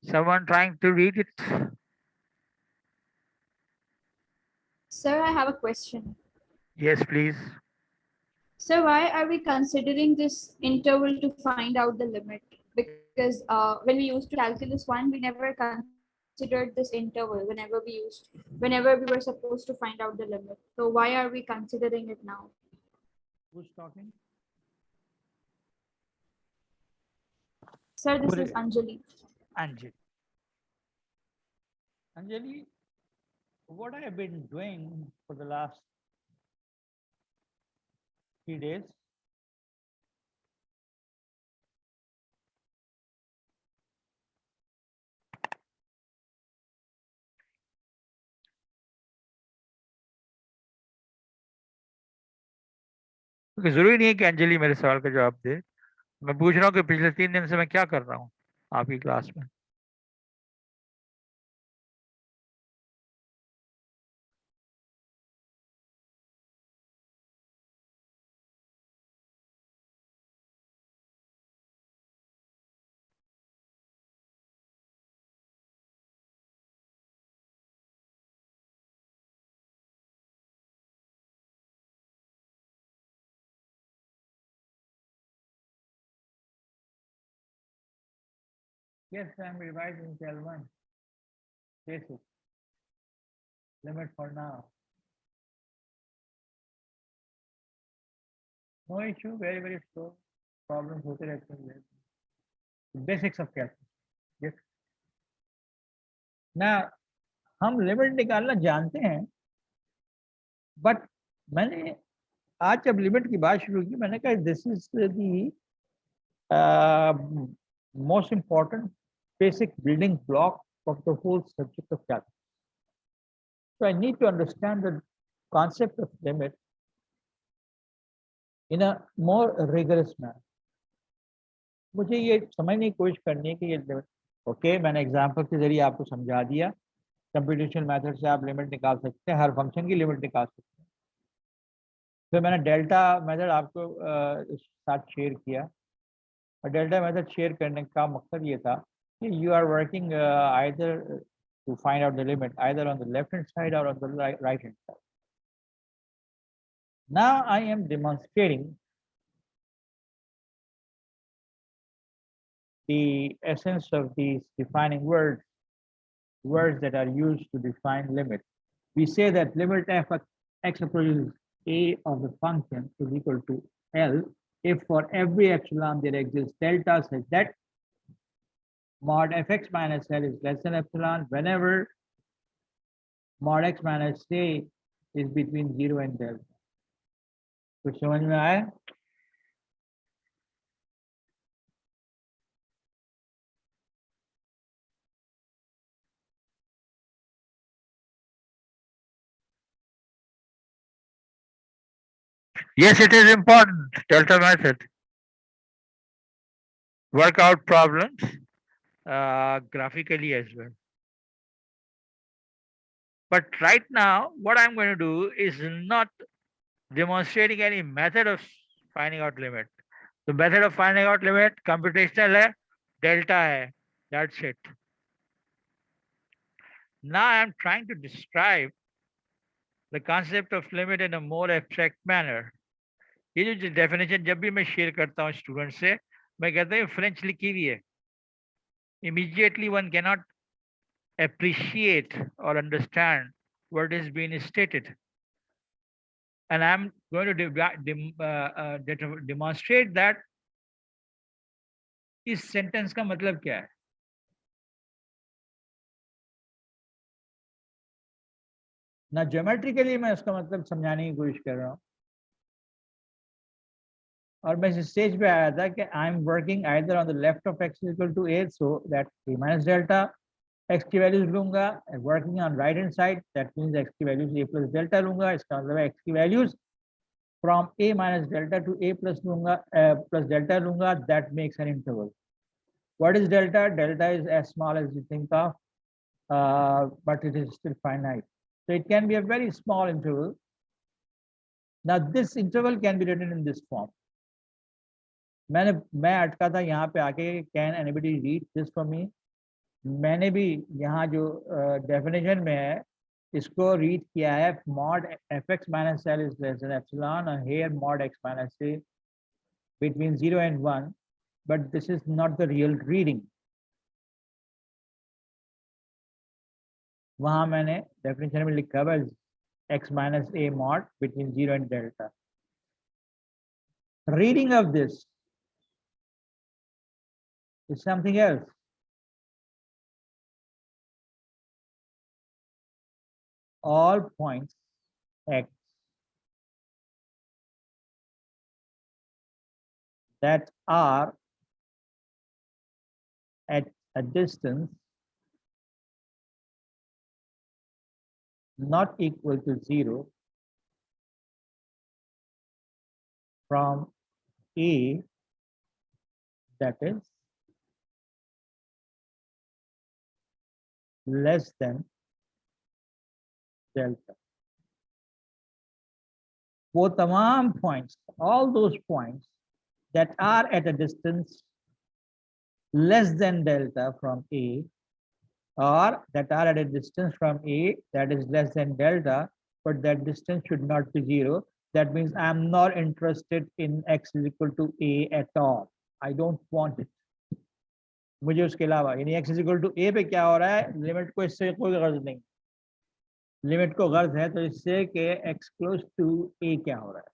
Someone trying to read it? Sir, I have a question. Yes, please. So why are we considering this interval to find out the limit? Because when we used to calculus one, we never considered this interval whenever we were supposed to find out the limit. So why are we considering it now? Who's talking? Sir, this Who is is- Anjali. Anjali. Anjali, what I have been doing for the last 3 days, क्योंकि जरूरी नहीं है कि अंजलि मेरे सवाल का जवाब दे। मैं पूछ रहा हूँ कि पिछले 3 दिन से मैं क्या कर रहा हूँ आपकी क्लास में। Yes, I am revising L1. Basic. Limit for now. No issue, very, very slow. Problems होते रहते हैं. Basics of calculus. Yes. Now, हम लिमिट निकालना जानते हैं, बट मैंने आज जब लिमिट की बात शुरू की मैंने कहा this is the most important basic building block of the whole subject of calculus. So I need to understand the concept of limit in a more rigorous manner. मुझे ये समझने की कोशिश करनी है कि ये लिमिट ओके मैंने एग्जांपल के जरिए आपको समझा दिया। कंप्यूटेशनल मेथड से आप लिमिट निकाल सकते हैं, हर फंक्शन की लिमिट निकाल सकते हैं। फिर मैंने डेल्टा मेथड आपको साथ शेयर किया और डेल्टा मेथड शेयर करने का मकसद ये था कि you are working either to find out the limit either on the left hand side और on the right hand side. Now I am demonstrating the essence of these defining words that are used to define limit. We say that limit f of x approaches a of the function is equal to L if for every epsilon there exists delta such that mod fx minus L is less than epsilon whenever mod x minus a is between 0 and delta. कुछ समझ में आया? Yes, it is important. Delta method. Work out problems graphically as well. But right now, what I'm going to do is not demonstrating any method of finding out limit. The method of finding out limit computational है, delta है. That's it. Now I'm trying to describe the concept of limit in a more abstract manner. ये जो definition जब भी मैं share करता हूँ student से, मैं कहता हूँ French लिखी हुई है. Immediately one cannot appreciate or understand what is being stated. And I'm going to demonstrate that इस sentence का मतलब क्या है. ना ज्योमेट्रिकली मैं उसका मतलब समझाने की कोशिश कर रहा हूँ और मैं इस स्टेज पे आया था कि I am working either on the left of x equal to a so that a minus delta x की वैल्यूज लूंगा working on right hand side that means x की वैल्यूज a प्लस डेल्टा लूंगा इसका मतलब x की values from a minus delta to a plus लूंगा plus delta लूंगा that makes an interval. What is delta? Delta is as small as you think of but it is still finite. So it can be a very small interval. Now this interval can be written in this form. मैं अटका था यहाँ पे आके can anybody read this for me? मैंने भी यहाँ जो definition में है इसको रीड किया है mod fx minus l is less than epsilon, and here mod x minus a between 0 and 1, but this is not the real reading. वहां मैंने डेफिनेशन में लिखा हुआ x minus a mod between 0 and delta. Reading of this is something else. All points x that are at a distance not equal to 0 from a, that is less than delta. वो तमाम points, all those points that are at a distance less than delta from a, or that are at a distance from a that is less than delta, but that distance should not be 0. That means I'm not interested in x is equal to a at all. I don't want it. मुझे उसके अलावा यानी x is equal to a पे क्या हो रहा है, limit को इससे कोई गर्ज नहीं, लिमिट को गर्ज है तो इससे कि x close to a क्या हो रहा है.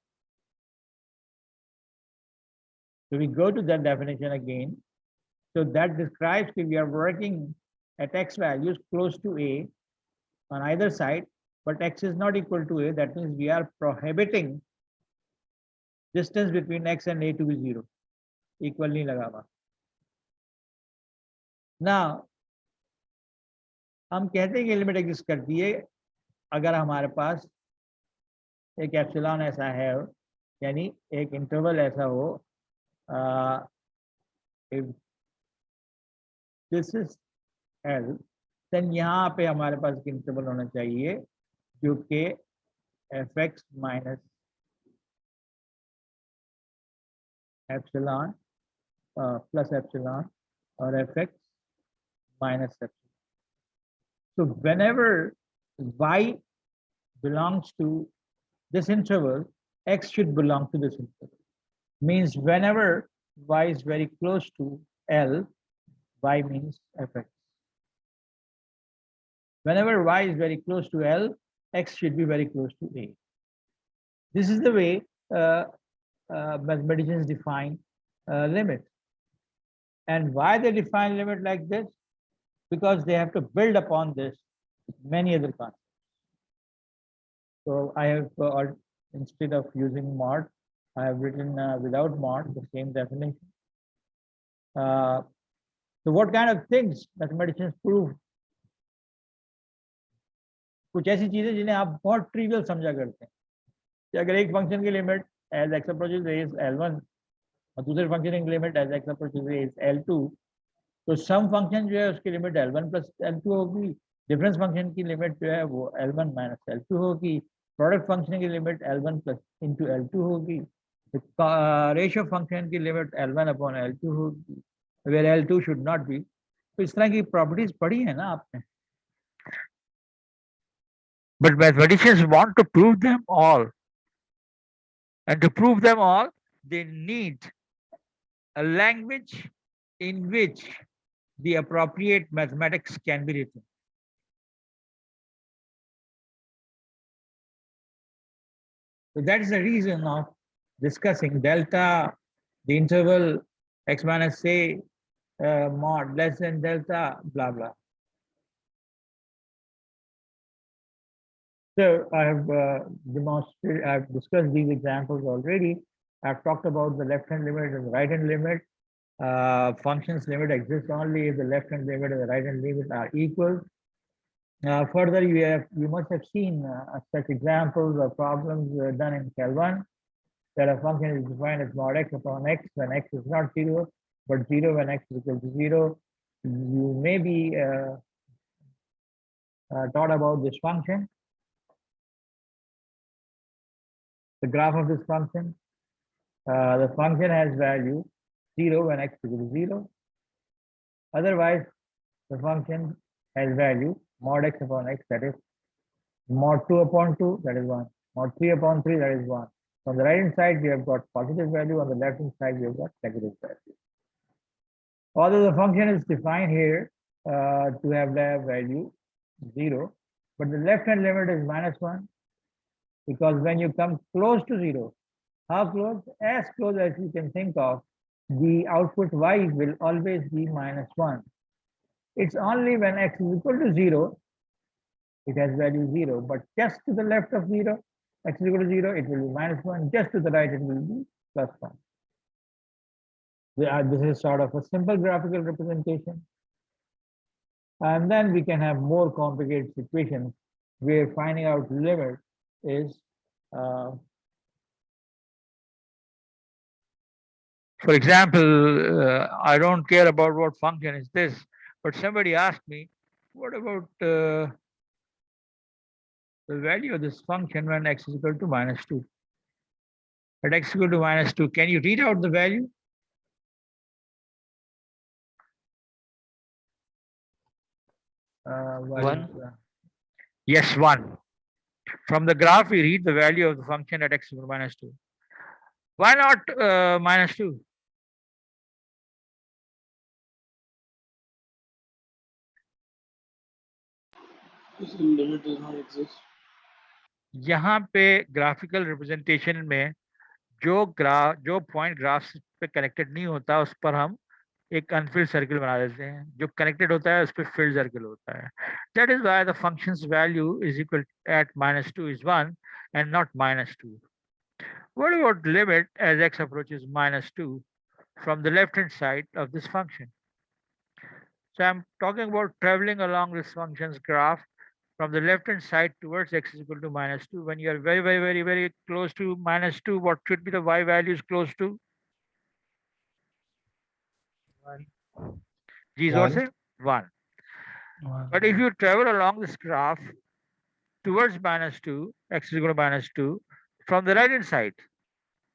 So we go to that definition again. So that describes that we are working at x values close to a on either side, but x is not equal to a. That means we are prohibiting distance between x and a to be 0. Equal नहीं लगा हुआ. Now हम कहते हैं कि limit exist करती है अगर हमारे पास एक एप्सिलॉन ऐसा है, यानी एक इंटरवल ऐसा हो, if this is L, then यहाँ पे हमारे पास एक इंटरवल होना चाहिए जो कि fx minus epsilon plus epsilon और fx minus epsilon. So whenever y belongs to this interval, x should belong to this interval. Means whenever y is very close to L, y means fx. Whenever y is very close to L, x should be very close to a. This is the way mathematicians define limit. And why they define limit like this? Because they have to build upon this many other concepts. So I have, instead of using mod, I have written without mod the same definition. So what kind of things mathematicians prove? कुछ ऐसी चीजें जिन्हें आप बहुत trivial समझा करते हैं कि अगर एक फंक्शन की limit as x approaches a is L1 और दूसरे फंक्शन की limit as x approaches a is L2, तो सम फंक्शन जो है उसकी लिमिट L1 प्लस L2 होगी, डिफरेंस फंक्शन की लिमिट जो है वो L1 माइनस L2 होगी, प्रोडक्ट फंक्शन की limit L1 plus into L2 होगी, रेशियो फंक्शन की लिमिट L1 अपॉन L2 होगी, where L2 should not be. तो इस तरह की प्रॉपर्टीज पढ़ी है ना आपने. But mathematicians want to prove them all, and to prove them all they need a language in which the appropriate mathematics can be written. So that is the reason of discussing delta, the interval x minus a mod less than delta, blah blah. So I have demonstrated, I have discussed these examples already. I've talked about the left-hand limit and the right-hand limit. Functions limit exists only if the left-hand limit and the right-hand limit are equal. Further, you must have seen such examples or problems done in Cal1, that a function is defined as mod x upon x when x is not 0, but 0 when x is equal to 0. You may be taught about this function. The graph of this function, the function has value 0 when x is equal to 0. Otherwise, the function has value mod x upon x, that is Mod 2 upon 2, that is 1. Mod 3 upon 3, that is 1. On the right hand side, we have got positive value. On the left hand side, we have got negative value. Although the function is defined here to have the value 0, but the left hand limit is -1, because when you come close to 0, how close? As close as you can think of, the output y will always be -1. It's only when x is equal to 0, it has value 0, but just to the left of 0, x is equal to 0, it will be -1. Just to the right, it will be +1. This is sort of a simple graphical representation. And then we can have more complicated situations where finding out limit is for example, I don't care about what function is this, but somebody asked me, what about the value of this function when x is equal to -2? At x is equal to -2, can you read out the value? Yes, 1. From the graph, we read the value of the function at x is equal to -2. Why not -2? Limit does not exist. यहाँ पे graphical representation में जो point graph पे connected नहीं होता उस पर हम एक अनफिल्ड सर्किल बना देते हैं, जो कनेक्टेड होता है उस पर फिल्ड सर्किल होता है. That is why the functions value is equal at -2 is 1 and not -2. What about limit as x approaches -2 from the left hand side of this function? So I'm talking about traveling along this function's graph from the left hand side towards x is equal to -2. When you are very close to -2, what should be the y values close to? G or say 1. But if you travel along this graph towards -2, x is equal to -2, from the right hand side,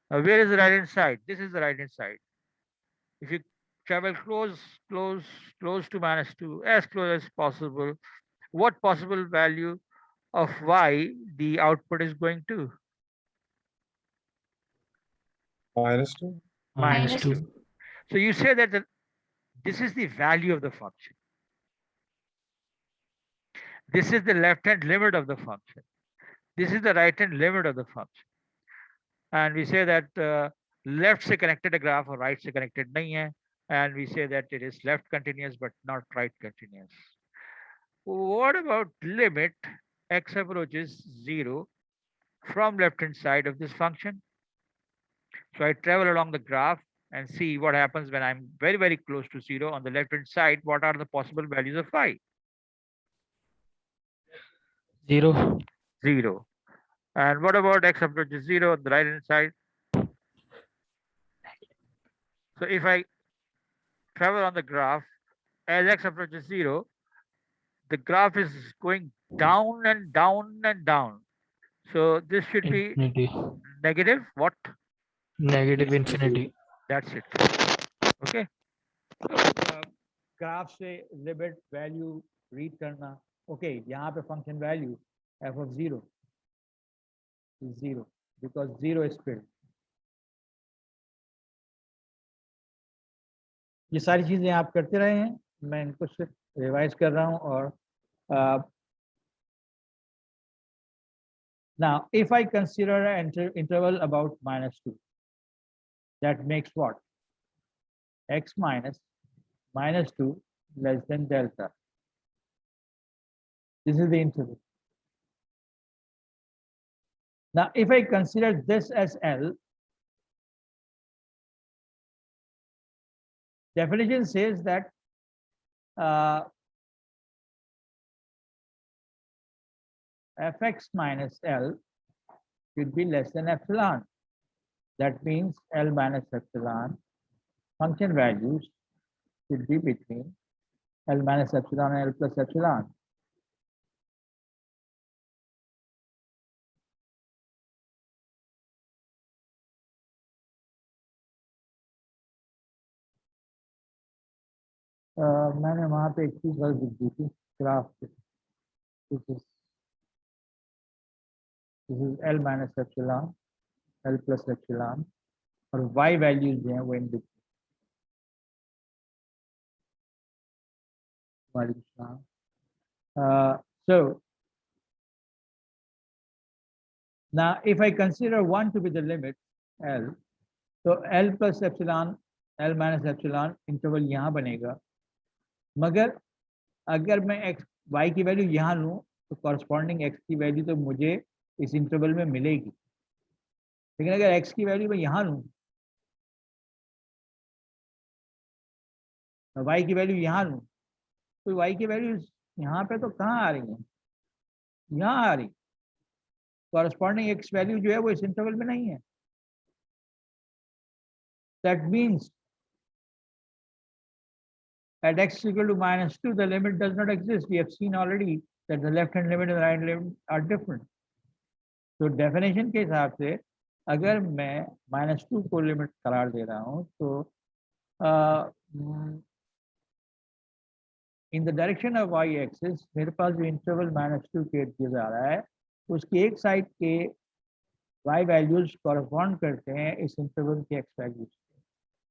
where is the right hand side? This is the right hand side. If you travel close to -2, as close as possible, what possible value of y the output is going to? -2. -2. So you say that this is the value of the function. This is the left hand limit of the function. This is the right hand limit of the function. And we say that left se connected a graph or right se connected nahi hai. And we say that it is left continuous but not right continuous. What about limit x approaches 0 from left hand side of this function? So I travel along the graph and see what happens when I'm very close to 0 on the left hand side. What are the possible values of y? 0. 0. And what about x approaches 0 on the right hand side? So if I travel on the graph as x approaches 0, the graph is going down and down and down. So this should be Infinity. negative what? Negative infinity. That's it. Okay. Graph से limit value read करना. Okay, यहाँ पे function value f of 0 is 0 because 0 is filled. ये सारी चीजें आप करते रहे हैं, मैं इनको सिर्फ रिवाइज कर रहा हूँ. और now if I consider an interval about -2, that makes what? X minus -2 less than delta. This is the interval. Now, if I consider this as L, definition says that fx minus L should be less than epsilon. That means L minus epsilon function values should be between L minus epsilon and L plus epsilon. मैंने वहाँ पे एक चीज गलत लिख दी थी graph पे. This is L minus epsilon, L plus epsilon, और y वैल्यूज जो हैं वो in between. So now if I consider 1 to be the limit L, तो L plus epsilon, L minus epsilon interval यहाँ बनेगा, मगर अगर मैं x y की वैल्यू यहाँ लूँ तो कॉरस्पॉन्डिंग x की वैल्यू तो मुझे इस इंटरवल में मिलेगी, लेकिन अगर x की वैल्यू मैं यहाँ लूँ, y की वैल्यू यहाँ लूँ, तो y की वैल्यू यहाँ पे तो कहाँ आ रही है, यहाँ आ रही, कॉरस्पॉन्डिंग x वैल्यू जो है वो इस इंटरवल में नहीं है। That means at x equal to -2, the limit does not exist. We have seen already that the left hand limit and the right hand limit are different. So definition के हिसाब से अगर मैं -2 को लिमिट करार दे रहा हूँ तो in the direction of y axis मेरे पास जो इंटरवल -2 के दिया जा रहा है उसकी एक साइड के y वैल्यूज कॉरस्पॉन्ड करते हैं इस इंटरवल के x values,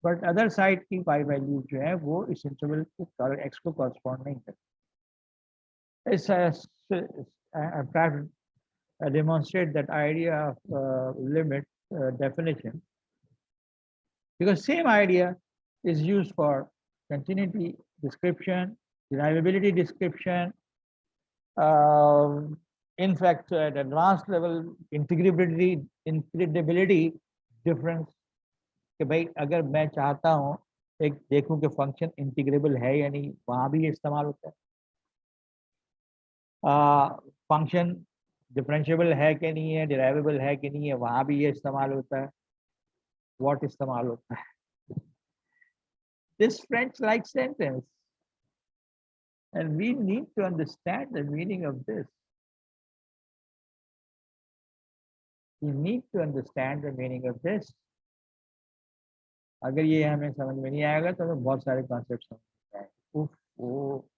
but other side की y वैल्यूज जो है वो इस इंटरवल के x को कॉरस्पॉन्ड नहीं करते। I'm trying to demonstrate that idea of limit definition, because same idea is used for continuity description, derivability description, in fact at advanced level integrability difference, कि भाई अगर मैं चाहता हूँ एक देखूं कि फंक्शन इंटीग्रेबल है या नहीं, वहाँ भी ये इस्तेमाल होता है। फंक्शन डिफरेंशिएबल है कि नहीं है, डिराइवेबल है कि नहीं है, वहाँ भी ये इस्तेमाल होता है। व्हाट इस्तेमाल होता है? This French like sentence, and we need to understand the meaning of this. We need to understand the meaning of this. अगर ये हमें समझ में नहीं आएगा तो हमें बहुत सारे कॉन्सेप्ट समझ में आएंगे। उफ, वो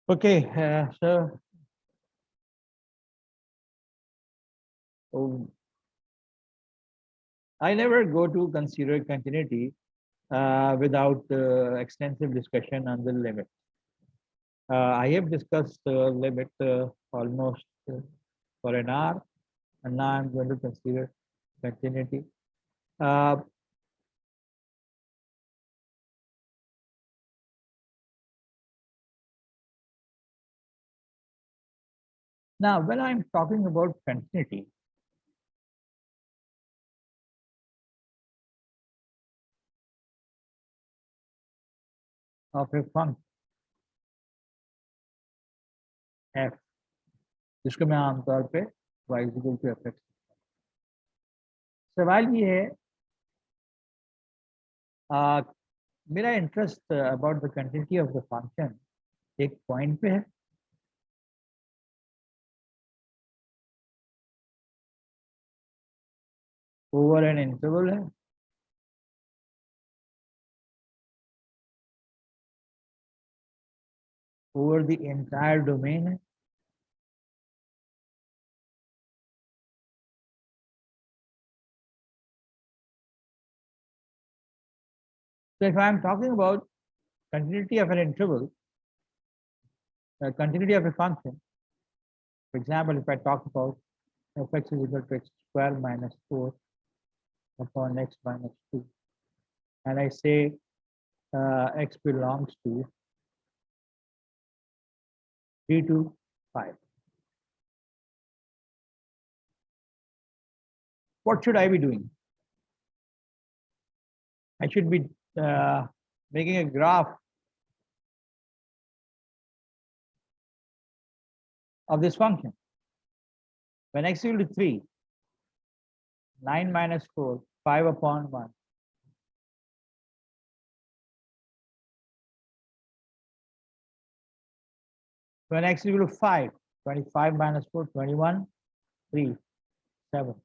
okay, so I never go to consider continuity without extensive discussion on the limit. I have discussed limit almost for an hour, and now I'm going to consider continuity. Now, when I'm talking about continuity, of a function f, जिसको मैं आमतौर पे y equal to fx, सवाल ये है, मेरा interest about the continuity of the function एक point पे है, ओवर एन इंटरवल है, ओवर द एंटायर डोमेन है, so if I am talking about continuity of an interval, continuity of a function, for example, if I talk about fx is equal to x square minus 4 upon x minus 2, and I say x belongs to 3 to 5. What should I be doing? I should be making a graph of this function. When x equal to 3, 9 minus 4, 5 upon 1. When x equal to 5, 25 minus 4, 21, 3, 7.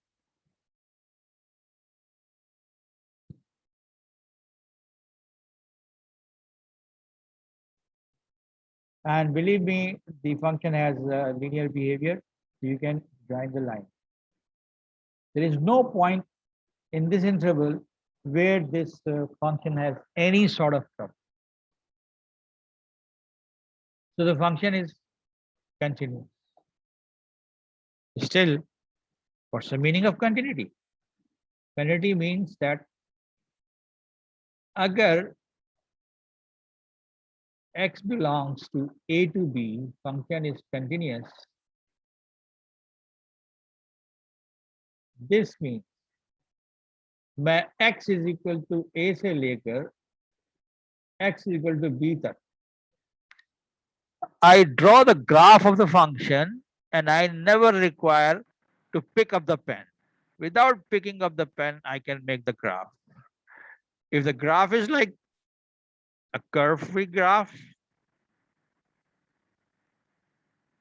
And believe me, the function has linear behavior. You can join the line. There is no point in this interval where this function has any sort of trouble. So the function is continuous. Still, what's the meaning of continuity? Continuity means that agar x belongs to a to b, function is continuous. This means मैं x is equal to a से लेकर x is equal to b तक I draw the graph of the function and I never require to pick up the pen. Without picking up the pen, I can make the graph. If the graph is like a curve-free graph,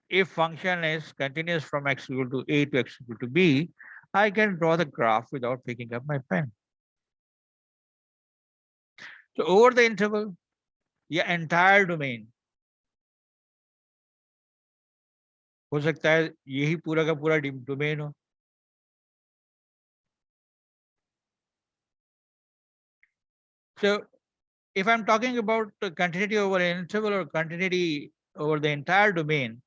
if function is continuous from x equal to a to x equal to b, I can draw the graph without picking up my pen. So over the interval, the entire domain, हो सकता है यही पूरा का पूरा domain हो. So if I'm talking about continuity over an interval or continuity over the entire domain,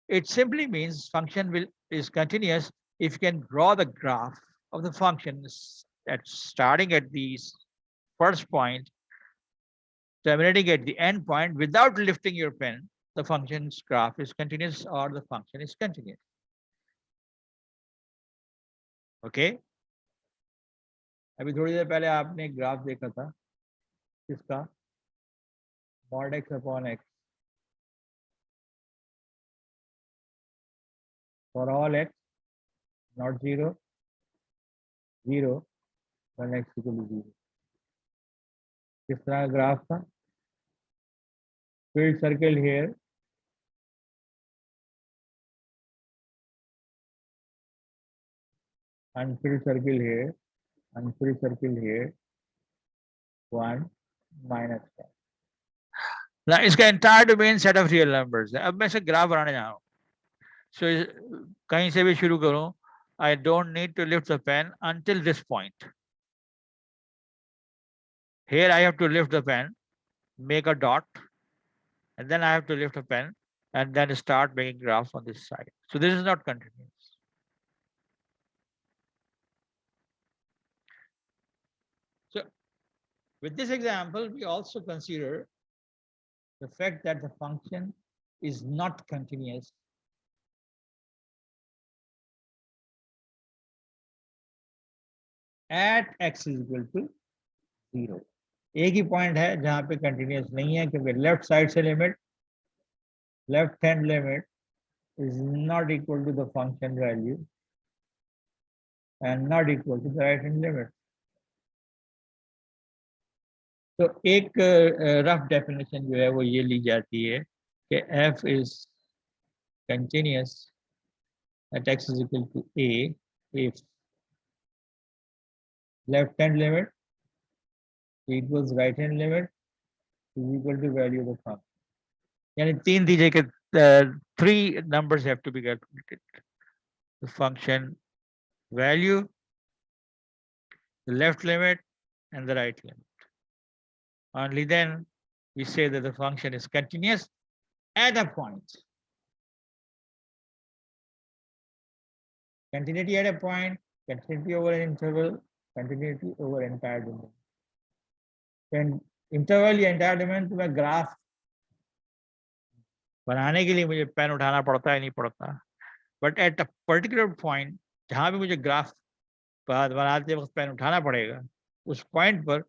it simply means function is continuous if you can draw the graph of the functions at starting at the first point, terminating at the end point without lifting your pen. The function's graph is continuous or the function is continuous. Okay? अभी थोड़ी देर पहले आपने एक graph देखा था किसका mod x upon x for all x not 0 0 when x equal to 0. किस तरह का ग्राफ था? Filled circle here, unfilled circle here, unfilled circle here, 1 minus 1. Now इसका entire domain set of real numbers है. अब मैं इसे ग्राफ बनाने जा रहा हूँ. So कहीं से भी शुरू करूँ, I don't need to lift the pen until this point. Here I have to lift the pen, make a dot, and then I have to lift a pen and then start making graph on this side. So this is not continuous. So with this example, we also consider the fact that the function is not continuous at x is equal to 0. एक ही point है जहां पे continuous नहीं है क्योंकि left side से limit left hand limit is not equal to the function value and not equal to the right hand limit. तो एक रफ डेफिनेशन जो है वो ये ली जाती है कि f is continuous at x is equal to a if left hand limit equals right hand limit is equal to value of the function. यानी तीन दीजिए कि three numbers have to be calculated. The function value, the left limit, and the right limit. Only then we say that the function is continuous at a point. Continuity at a point, continuity over an interval, continuity over entire domain. When interval या entire domain तो मैं graph बनाने के लिए मुझे pen उठाना पड़ता है नहीं पड़ता, but at a particular point जहां भी मुझे ग्राफ बनाते वक्त पेन उठाना पड़ेगा, उस पॉइंट पर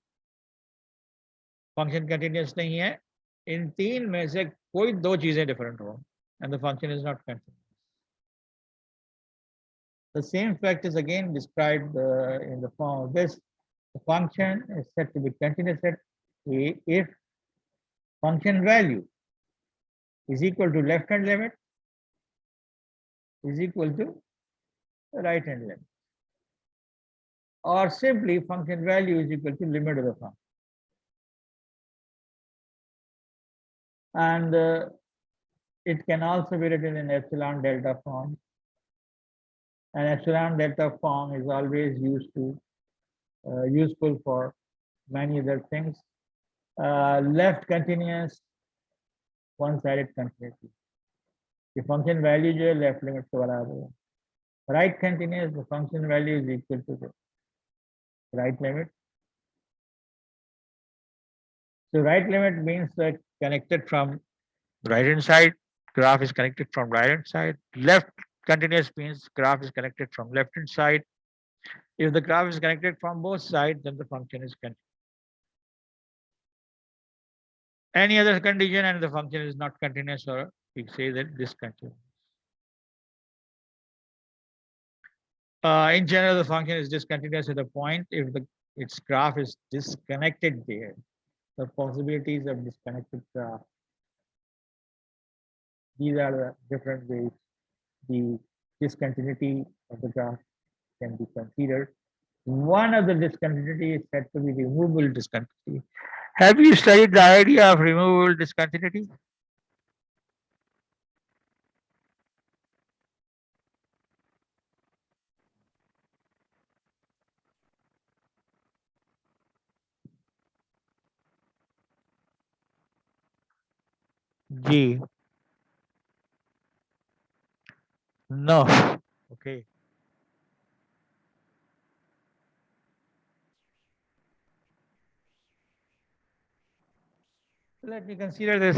फंक्शन कंटिन्यूस नहीं है. इन तीन में से कोई दो चीजें डिफरेंट हो and the function is not continuous. The same fact is again described in the form of this. The function is said to be continuous at a if function value is equal to left hand limit is equal to right hand limit, or simply function value is equal to limit of the function. And It can also be written in epsilon delta form. And epsilon delta form is always useful for many other things. Left continuous, one-sided continuity. The function value जो है left limit के बराबर है. Right continuous, the function value is equal to the right limit. So right limit means that connected from right hand side, graph is connected from right hand side. Left continuous means graph is connected from left hand side. If the graph is connected from both sides, then the function is continuous. Any other condition and the function is not continuous, or we say that discontinuous. In general, the function is discontinuous at the point if its graph is disconnected there. The possibilities of disconnected graph. These are the different ways the discontinuity of the graph can be considered. One of the discontinuity is said to be removable discontinuity. Have you studied the idea of removable discontinuity? G. No. Okay. Let me consider this.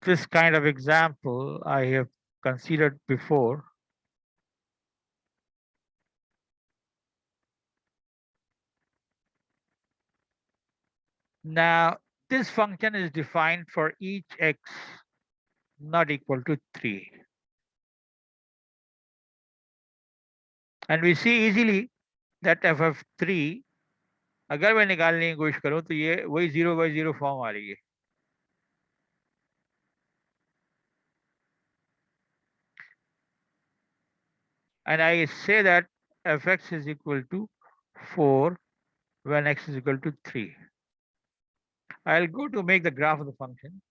This kind of example I have considered before. Now, this function is defined for each x not equal to 3. And we see easily that f of 3, अगर मैं निकालने की कोशिश करूं तो ये वही 0/0 form आ रही है. And I say that fx is equal to 4 when x is equal to 3. I'll go to make the graph of the function.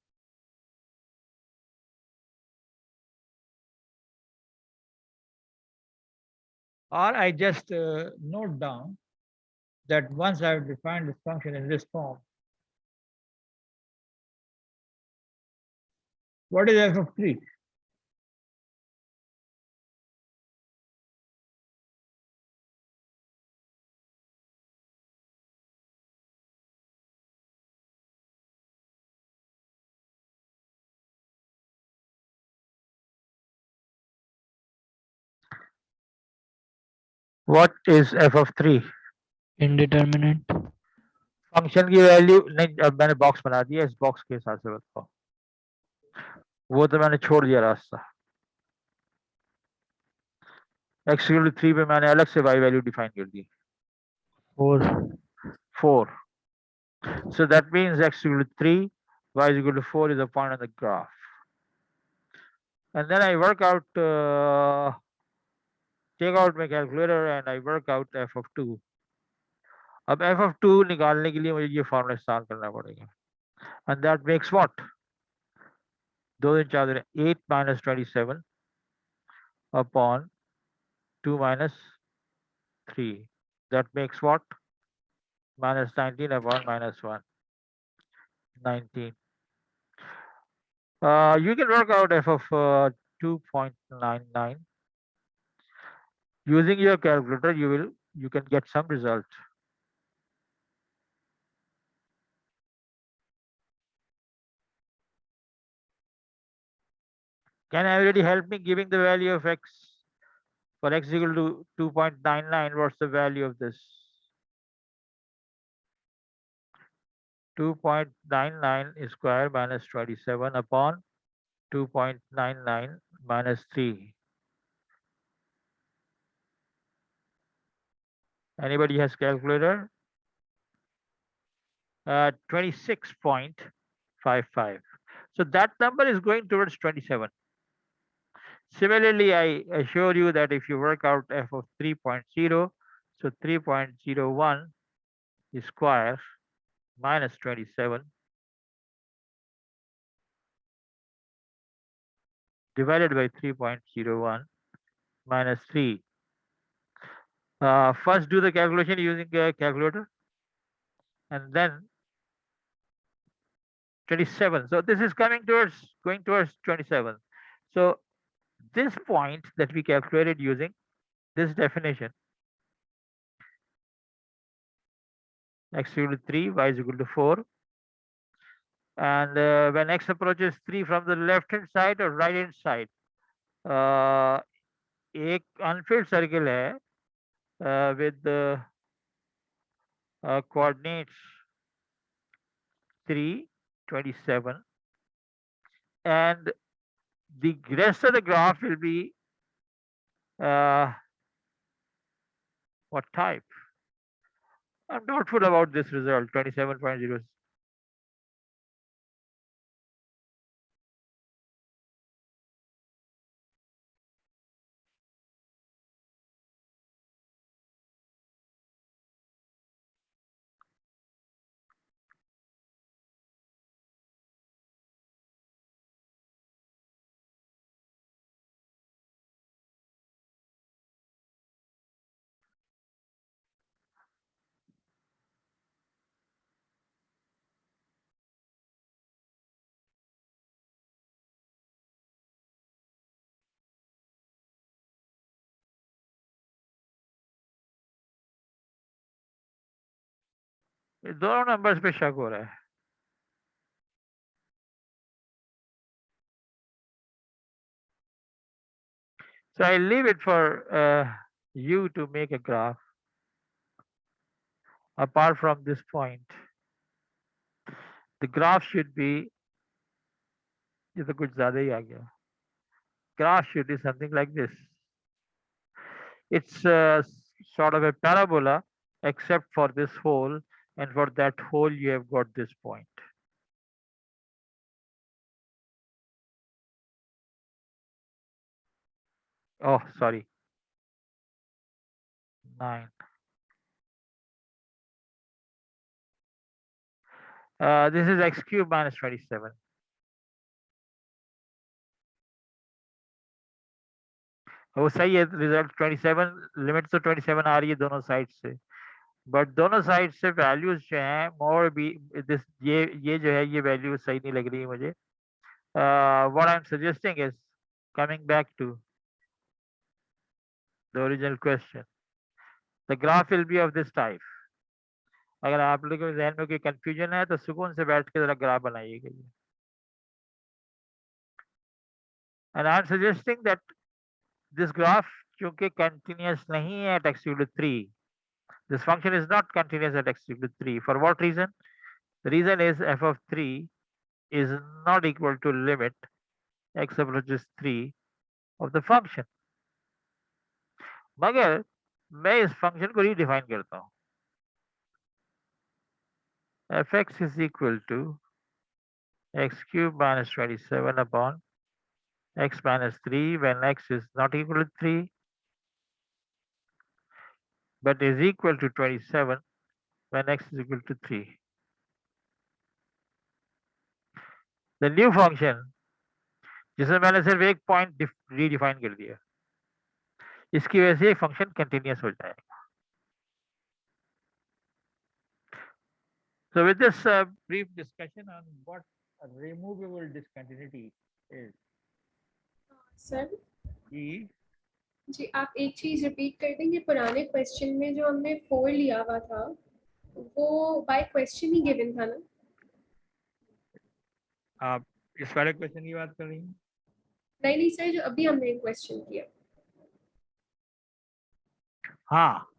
Or I just note down that once I've defined this function in this form, what is f of 3? What is f of 3? Indeterminate. Function की value नहीं, अब मैंने box बना दिया, इस box के हिसाब से बताओ. वो तो मैंने छोड़ दिया रास्ता. x equal to 3 पे मैंने अलग से y वैल्यू डिफाइन कर दी. 4. So that means x equal to 3, y is equal to 4 is a point on the graph. And then I work out, take out my calculator and I work out f of 2. अब f of 2 निकालने के लिए मुझे ये formula इस्तेमाल करना पड़ेगा. And that makes what? 2 in 4 8 minus 27 upon 2 minus 3. That makes what? Minus 19 upon minus 1. 19. You can work out f of 2.99. Using your calculator, you can get some result. Can everybody help me giving the value of x? For x equal to 2.99, what's the value of this? 2.99 square minus 27 upon 2.99 minus 3. Anybody has calculator? 26.55. So that number is going towards 27. Similarly, I assure you that if you work out f of 3.0, so So 3.01 square minus 27 divided by 3.01 minus 3. First do the calculation using a calculator and then 27. So this is going towards 27. So this point that we calculated using this definition, x equal to 3, y is equal to 4. And when x approaches 3 from the left hand side or right hand side, एक unfilled circle है with the coordinates 3, 27, and the rest of the graph will be what type? I'm doubtful about this result, 27.0. दोनों numbers पे शक हो रहा है. So I leave it for you to make a graph apart from this point. The graph should be, ये तो कुछ ज़्यादा ही आ गया. Graph should be something like this. It's sort of a parabola except for this hole, and for that hole you have got this point. Oh, sorry. 9. This is x cube minus 27. वो सही है, result 27, limit तो 27 आ रही है दोनों side से, but दोनों side से वैल्यूज जो हैं मोर बी दिस, ये जो है ये वैल्यू सही नहीं लग रही है मुझे. What I am suggesting is coming back to the original question. The graph will be of this type. अगर आप लोगों के जहन में कोई कंफ्यूजन है तो सुकून से बैठ के जरा ग्राफ बनाइएगा. And I am suggesting that this graph क्योंकि continuous नहीं है at x equal to 3, this function is not continuous at x equal to 3. For what reason? The reason is f of 3 is not equal to limit x approaches 3 of the function. मगर मैं इस function को redefine करता हूँ. fx is equal to x cube minus 27 upon x minus 3 when x is not equal to 3 but is equal to 27 when x is equal to 3. The new function जिसमें मैंने सिर्फ एक पॉइंट रीडिफाइन कर दिया, इसकी वजह से फंक्शन कंटिन्यूअस हो जाएगा. So with this brief discussion on what a removable discontinuity is. Sir ji ji आप एक चीज रिपीट कर देंगे. पुराने क्वेश्चन में जो हमने 4 लिया हुआ था वो बाय क्वेश्चन ही गिवन था ना? आप इस वाले क्वेश्चन की बात कर रही हैं? नहीं सर, जो अभी हमने क्वेश्चन किया. हाँ,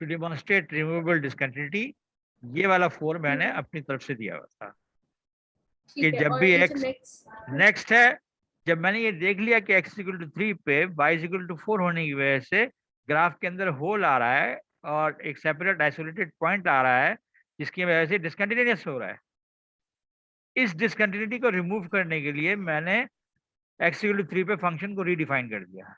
टू डेमोन्स्ट्रेट रिमूवेबल डिस्कंटिन्यूटी ये वाला 4 मैंने अपनी तरफ से दिया हुआ था कि ठीक है. जब और भी ये x जो नेक्स्ट है, जब मैंने ये देख लिया कि x इक्वल टू 3 पे y इक्वल टू 4 होने की वजह से ग्राफ के अंदर होल आ रहा है और एक सेपरेट आइसोलेटेड पॉइंट आ रहा है जिसकी वजह से डिस्कंटिन्यूअस हो रहा है. इस डिस्कंटिन्यूटी को रिमूव करने के लिए मैंने x इक्वल टू 3 पे फंक्शन को रीडिफाइन कर दिया.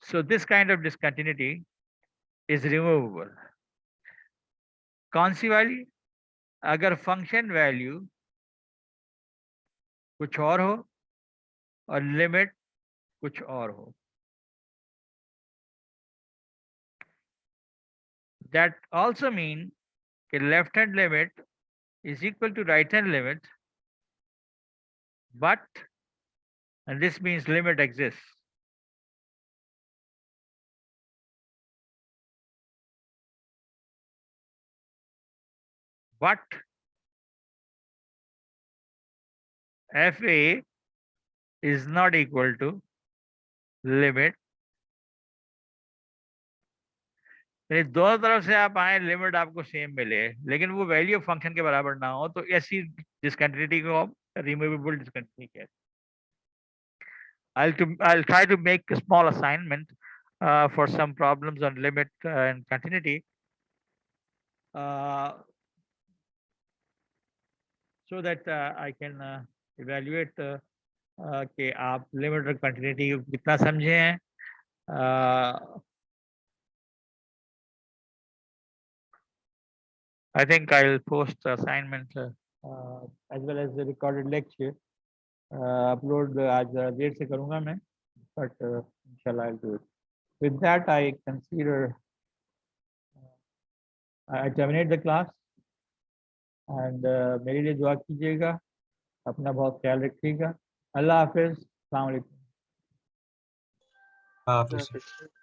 So this kind of discontinuity is removable. कौन सी वाली? अगर फंक्शन वैल्यू कुछ और हो और लिमिट कुछ और हो. That also mean कि left hand limit is equal to right hand limit, but, and this means limit exists. But fa is not equal to limit. यानी दोनों तरफ से आप आए, लिमिट आपको सेम मिले, लेकिन वो वैल्यू ऑफ फंक्शन के बराबर ना हो, तो ऐसी डिस्कंटिन्यूटी को आप रिमूवेबल डिस्कंटिन्यूटी कहते हैं. I'll try to make a small assignment for some problems on limit and continuity, so that I can evaluate कि आप लिमिट और कंटिन्यूटी को कितना समझे हैं. I think I'll post the assignment as well as the recorded lecture. Upload आज ज़रा देर से करूँगा मैं, but inshallah I'll do it. With that, I consider I terminate the class, and मेरे लिए दुआ कीजिएगा, अपना बहुत ख्याल रखिएगा. अल्लाह हाफिज़, अस्सलाम वालेकुम. Hafiz. Hafiz.